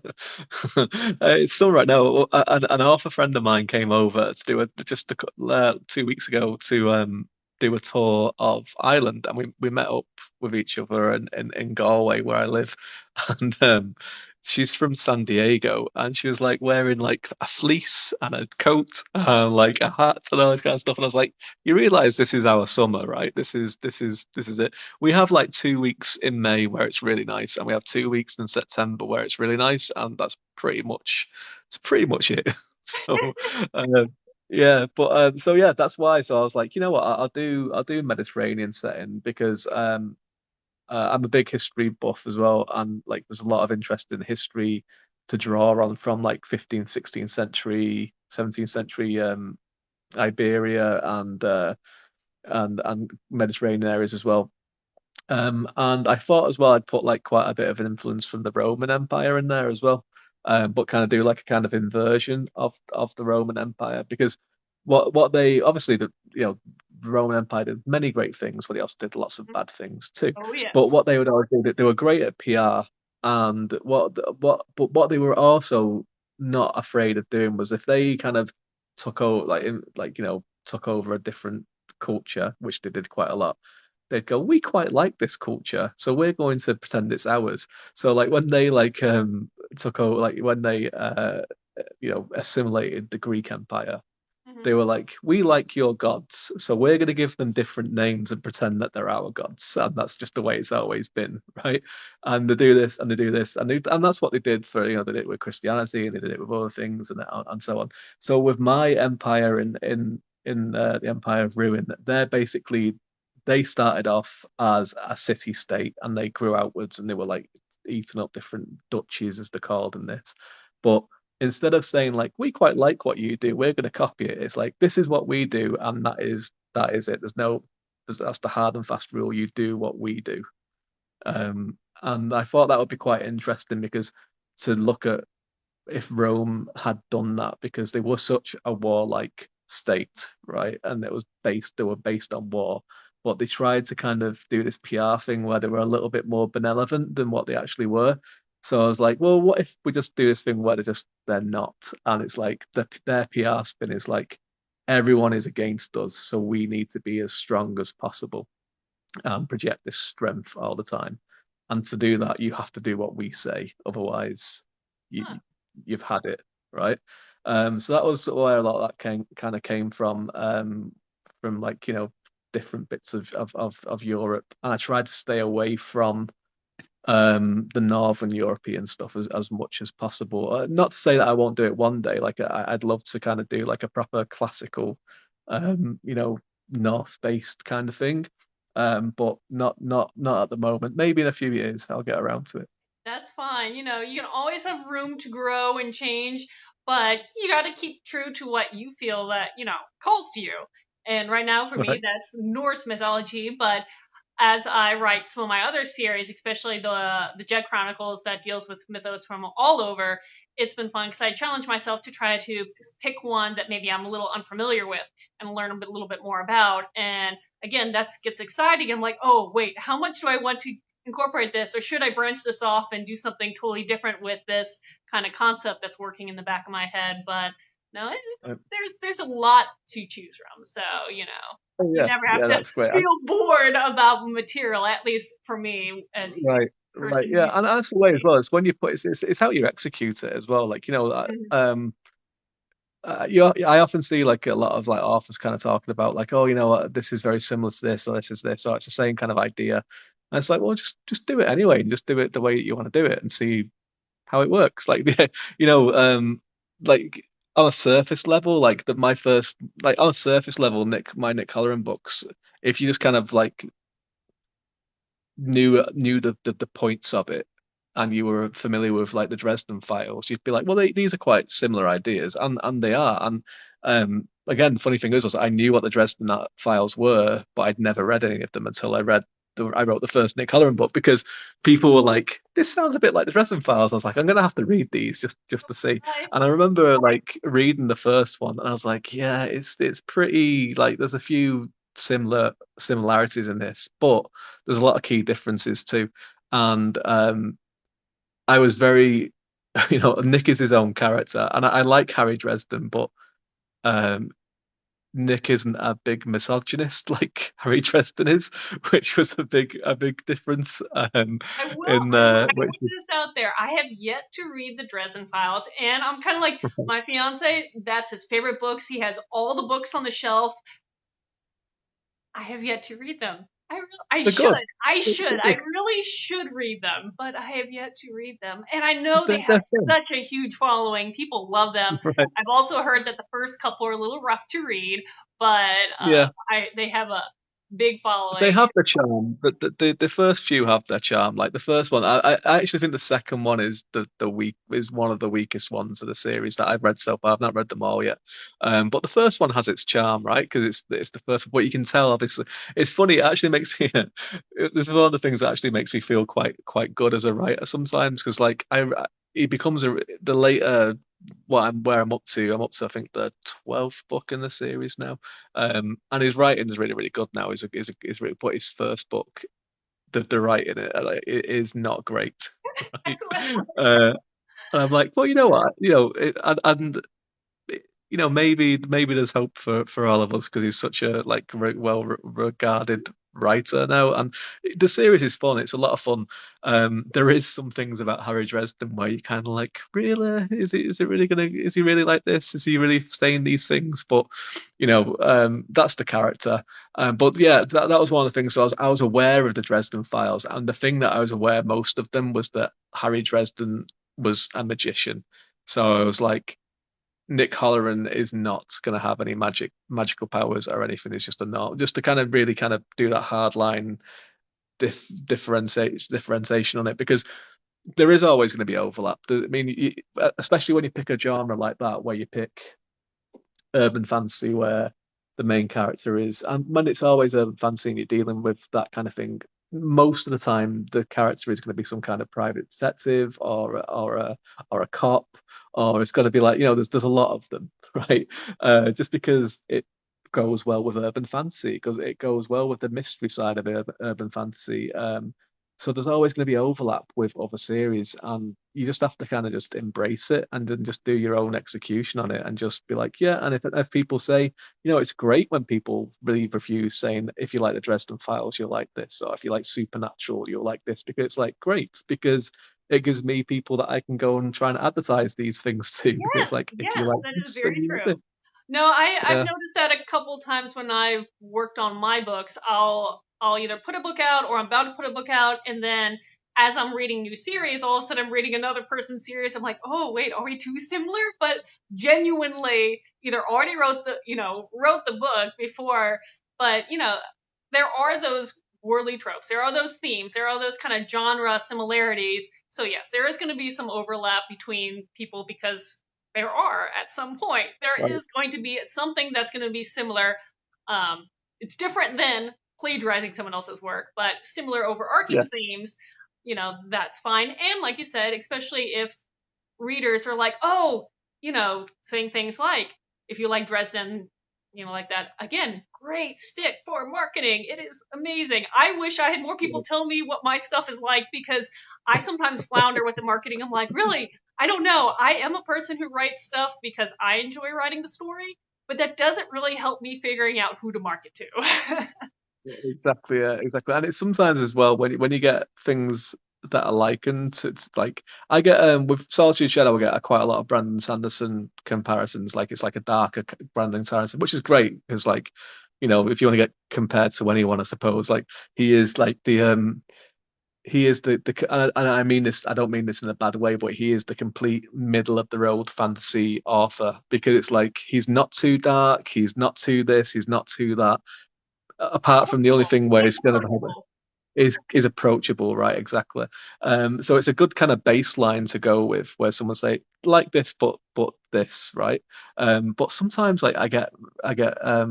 B: It's summer right now. An author friend of mine came over to do 2 weeks ago to do a tour of Ireland, and we met up with each other in Galway where I live, and she's from San Diego, and she was like wearing like a fleece and a coat, like a hat and all that kind of stuff, and I was like, you realize this is our summer, right? This is it. We have like 2 weeks in May where it's really nice, and we have 2 weeks in September where it's really nice, and that's pretty much it. So, yeah, but so yeah, that's why. So I was like, you know what, I'll do Mediterranean setting because I'm a big history buff as well, and like there's a lot of interest in history to draw on from like 15th, 16th century, 17th century Iberia and Mediterranean areas as well. And I thought as well I'd put like quite a bit of an influence from the Roman Empire in there as well, but kind of do like a kind of inversion of the Roman Empire because what they obviously the Roman Empire did many great things, but they also did lots of bad things too.
A: Oh
B: But
A: yes.
B: what they would always do, they were great at PR, and what they were also not afraid of doing was if they kind of took over took over a different culture, which they did quite a lot, they'd go, we quite like this culture, so we're going to pretend it's ours. So like when they like took over, like when they assimilated the Greek Empire,
A: Hmm.
B: they were like, we like your gods, so we're going to give them different names and pretend that they're our gods, and that's just the way it's always been, right? And they do this and they do this and that's what they did for they did it with Christianity and they did it with other things and so on. So with my empire in the Empire of Ruin, they started off as a city state and they grew outwards and they were like eating up different duchies as they're called in this. But instead of saying like we quite like what you do, we're going to copy it. It's like this is what we do, and that is it. That's the hard and fast rule. You do what we do. And I thought that would be quite interesting because to look at if Rome had done that because they were such a warlike state, right? And they were based on war. But they tried to kind of do this PR thing where they were a little bit more benevolent than what they actually were. So I was like, well, what if we just do this thing where they're not, and it's like their PR spin is like everyone is against us, so we need to be as strong as possible and project this strength all the time. And to do that, you have to do what we say, otherwise,
A: Huh.
B: you you've had it, right? So that was where a lot of that kind of came from like different bits of Europe, and I tried to stay away from the Northern European stuff as much as possible. Not to say that I won't do it one day. Like I'd love to kind of do like a proper classical, you know, North-based kind of thing. But not at the moment. Maybe in a few years I'll get around to it.
A: That's fine. You can always have room to grow and change, but you got to keep true to what you feel that, calls to you. And right now for me,
B: Right.
A: that's Norse mythology, but as I write some of my other series, especially the Jet Chronicles that deals with mythos from all over, it's been fun because I challenge myself to try to pick one that maybe I'm a little unfamiliar with and learn little bit more about. And again, that gets exciting. I'm like, oh wait, how much do I want to incorporate this, or should I branch this off and do something totally different with this kind of concept that's working in the back of my head? But no,
B: Um,
A: there's a lot to choose from, so you
B: yeah,
A: never have
B: yeah,
A: to
B: that's great.
A: feel bored about material, at least for me as
B: Right,
A: a
B: right,
A: person who
B: yeah,
A: used
B: and that's the way as well. It's when you put it's how you execute it as well. Like
A: to.
B: I often see like a lot of like authors kind of talking about like, oh, this is very similar to this, or this is this, or it's the same kind of idea. And it's like, well, just do it anyway, and just do it the way that you want to do it, and see how it works. Like, you know, like on a surface level, like my first, like on a surface level, my Nick Halloran books, if you just kind of like knew the points of it and you were familiar with like the Dresden Files, you'd be like, well, these are quite similar ideas, and they are. And again, the funny thing was I knew what the Dresden Files were, but I'd never read any of them until I wrote the first Nick Halloran book because people were like, "This sounds a bit like the Dresden Files." I was like, "I'm gonna have to read these just to see."
A: I,
B: And I remember like reading the first one, and I was like, "Yeah, it's pretty like there's a few similarities in this, but there's a lot of key differences too." And I was very, Nick is his own character, and I like Harry Dresden, but um, Nick isn't a big misogynist like Harry Dresden is, which was a big difference. In
A: I will
B: which
A: put this out there. I have yet to read the Dresden Files, and I'm kind of like my fiance. That's his favorite books. He has all the books on the shelf. I have yet to read them. I
B: they're
A: should.
B: good.
A: I should. I
B: They're,
A: really should read them, but I have yet to read them. And I know they have
B: they're fun.
A: such a huge following. People love them.
B: Right.
A: I've also heard that the first couple are a little rough to read, but
B: Yeah.
A: they have a big
B: They
A: following.
B: have the charm, but the first few have their charm. Like the first one, I actually think the second one is one of the weakest ones of the series that I've read so far. I've not read them all yet, but the first one has its charm, right? Because it's the first. What you can tell, obviously, it's funny. It actually makes me. This is one of the things that actually makes me feel quite good as a writer sometimes. Because like it becomes the later where I'm up to. I'm up to I think the 12th book in the series now. And his writing is really, really good now. Is really, but his first book, the writing it is not great, right? Uh, and I'm like, well, you know what, and maybe there's hope for all of us because he's such a like well regarded writer now, and the series is fun. It's a lot of fun. There is some things about Harry Dresden where you kind of like, really, is he really like this? Is he really saying these things? But that's the character. But yeah, that was one of the things. So I was aware of the Dresden Files, and the thing that I was aware most of them was that Harry Dresden was a magician. So I was like, Nick Halloran is not going to have any magical powers or anything. It's just a no, just to kind of really kind of do that hard line differentiation on it because there is always going to be overlap. I mean, especially when you pick a genre like that, where you pick urban fantasy, where the main character is, and when it's always urban fantasy and you're dealing with that kind of thing, most of the time the character is going to be some kind of private detective or a cop, or it's going to be like there's a lot of them, right? Just because it goes well with urban fantasy, because it goes well with the mystery side of urban fantasy. So there's always going to be overlap with other series, and you just have to kind of just embrace it and then just do your own execution on it and just be like, yeah. And if people say, it's great when people leave reviews saying if you like the Dresden Files, you'll like this, or if you like Supernatural, you'll like this, because it's like great because it gives me people that I can go and try and advertise these things to.
A: Yes,
B: It's like if you
A: yes,
B: like
A: that is
B: this, then
A: very
B: you like
A: true.
B: this.
A: No, I've
B: Yeah,
A: noticed that a couple times when I've worked on my books. I'll either put a book out or I'm about to put a book out, and then as I'm reading new series, all of a sudden I'm reading another person's series. I'm like, oh wait, are we too similar? But genuinely, either already wrote the book before, but there are those worldly tropes, there are those themes, there are those kind of genre similarities. So yes, there is going to be some overlap between people because there are at some point. There
B: right.
A: is going to be something that's going to be similar. It's different than plagiarizing someone else's work, but similar overarching
B: Yeah,
A: themes, that's fine. And like you said, especially if readers are like, oh, saying things like, if you like Dresden, like that, again, great stick for marketing. It is amazing. I wish I had more people
B: yeah,
A: tell me what my stuff is like because I sometimes flounder with the marketing. I'm like, really? I don't know. I am a person who writes stuff because I enjoy writing the story, but that doesn't really help me figuring out who to market to.
B: exactly. Yeah, exactly. And it's sometimes as well when you get things that are likened, it's like I get with Solitude Shadow, I get quite a lot of Brandon Sanderson comparisons. Like it's like a darker Brandon Sanderson, which is great because like if you want to get compared to anyone, I suppose like he is like he is the and I mean this, I don't mean this in a bad way, but he is the complete middle of the road fantasy author because it's like he's not too dark, he's not too this, he's not too that. Apart from the only
A: Approachable.
B: thing where
A: He's
B: it's going to have
A: approachable.
B: is approachable, right? Exactly. So it's a good kind of baseline to go with, where someone say like this, but this, right? But sometimes like I get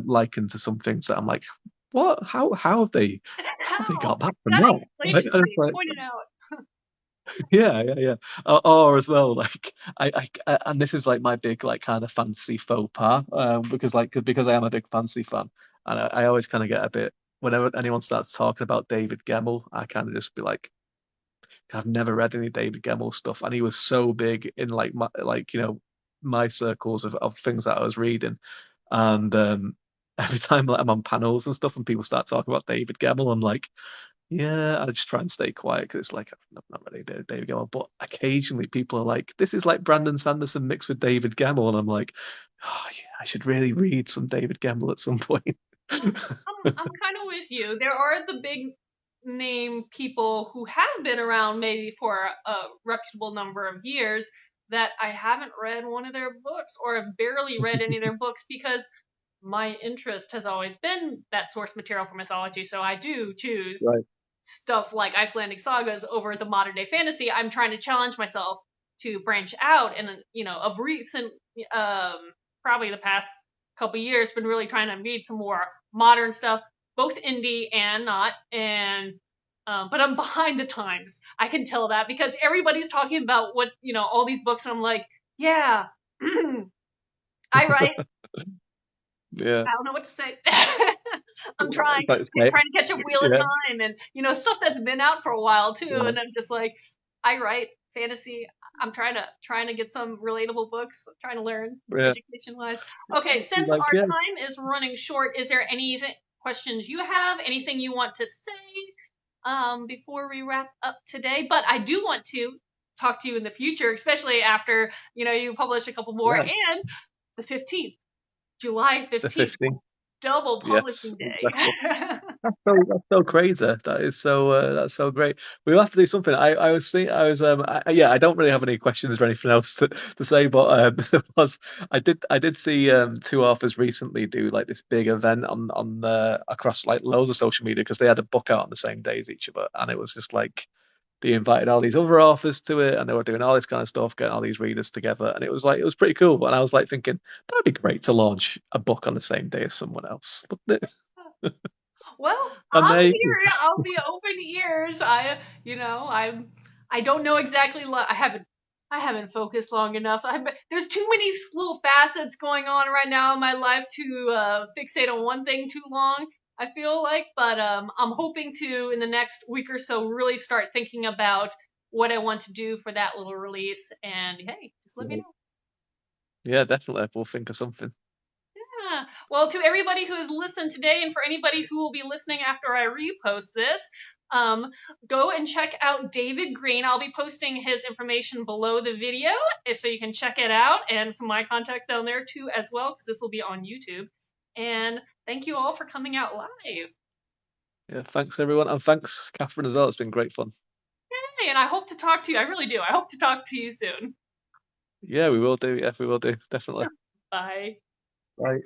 B: likened to some things that I'm like, what? How have they
A: How?
B: got that
A: You
B: from
A: gotta
B: that?
A: explain
B: Right?
A: it to
B: And it's
A: me.
B: like,
A: Point it out.
B: yeah, yeah, yeah. Or as well, like and this is like my big like kind of fantasy faux pas, because I am a big fantasy fan, and I always kind of get a bit whenever anyone starts talking about David Gemmell, I kind of just be like, I've never read any David Gemmell stuff, and he was so big in like my circles of things that I was reading, and every time like I'm on panels and stuff, and people start talking about David Gemmell, I'm like. Yeah, I just try and stay quiet because it's like I'm not ready to David Gemmell. But occasionally people are like, "This is like Brandon Sanderson mixed with David Gemmell," and I'm like, "Oh yeah, I should really read some David Gemmell at some point."
A: I'm kind of with you. There are the big name people who have been around maybe for a reputable number of years that I haven't read one of their books or have barely read any of their books because my interest has always been that source material for mythology. So I do choose
B: Right.
A: stuff like Icelandic sagas over the modern day fantasy. I'm trying to challenge myself to branch out, and of recent, um, probably the past couple years, been really trying to read some more modern stuff, both indie and not. And but I'm behind the times. I can tell that because everybody's talking about what all these books, and I'm like, yeah, I write.
B: Yeah.
A: I don't know what to say. I'm trying.
B: But
A: I'm trying to catch a wheel of
B: yeah,
A: time, and stuff that's been out for a while too.
B: yeah,
A: And I'm just like, I write fantasy. I'm trying to get some relatable books. Trying to learn
B: yeah.
A: education wise. Okay, since
B: Like
A: our
B: yeah,
A: time is running short, is there any questions you have? Anything you want to say before we wrap up today? But I do want to talk to you in the future, especially after you publish a couple more,
B: yeah.
A: and the 15th. July
B: The
A: 15th,
B: 15th.
A: double
B: Yes,
A: publishing day.
B: exactly. That's so crazy. That's so great. We'll have to do something. I was thinking, yeah, I don't really have any questions or anything else to say, but there was I did see two authors recently do like this big event on across like loads of social media because they had a book out on the same day as each other, and it was just like they invited all these other authors to it, and they were doing all this kind of stuff, getting all these readers together, and it was pretty cool. And I was like thinking that'd be great to launch a book on the same day as someone else.
A: Well,
B: And
A: I'm
B: there you go.
A: here. I'll be open ears. I don't know exactly. I haven't focused long enough. There's too many little facets going on right now in my life to fixate on one thing too long. I feel like, but I'm hoping to in the next week or so really start thinking about what I want to do for that little release. And hey, just let me
B: Right.
A: know.
B: Yeah, definitely. We'll think of something.
A: Yeah. Well, to everybody who has listened today, and for anybody who will be listening after I repost this, um, go and check out David Green. I'll be posting his information below the video, so you can check it out, and some of my contacts down there too as well, because this will be on YouTube. And thank you all for coming out live.
B: Yeah, thanks everyone, and thanks Catherine as well. It's been great fun.
A: Hey, and I hope to talk to you. I really do. I hope to talk to you soon.
B: Yeah, we will do. Yeah, we will do. Definitely.
A: Bye.
B: Right.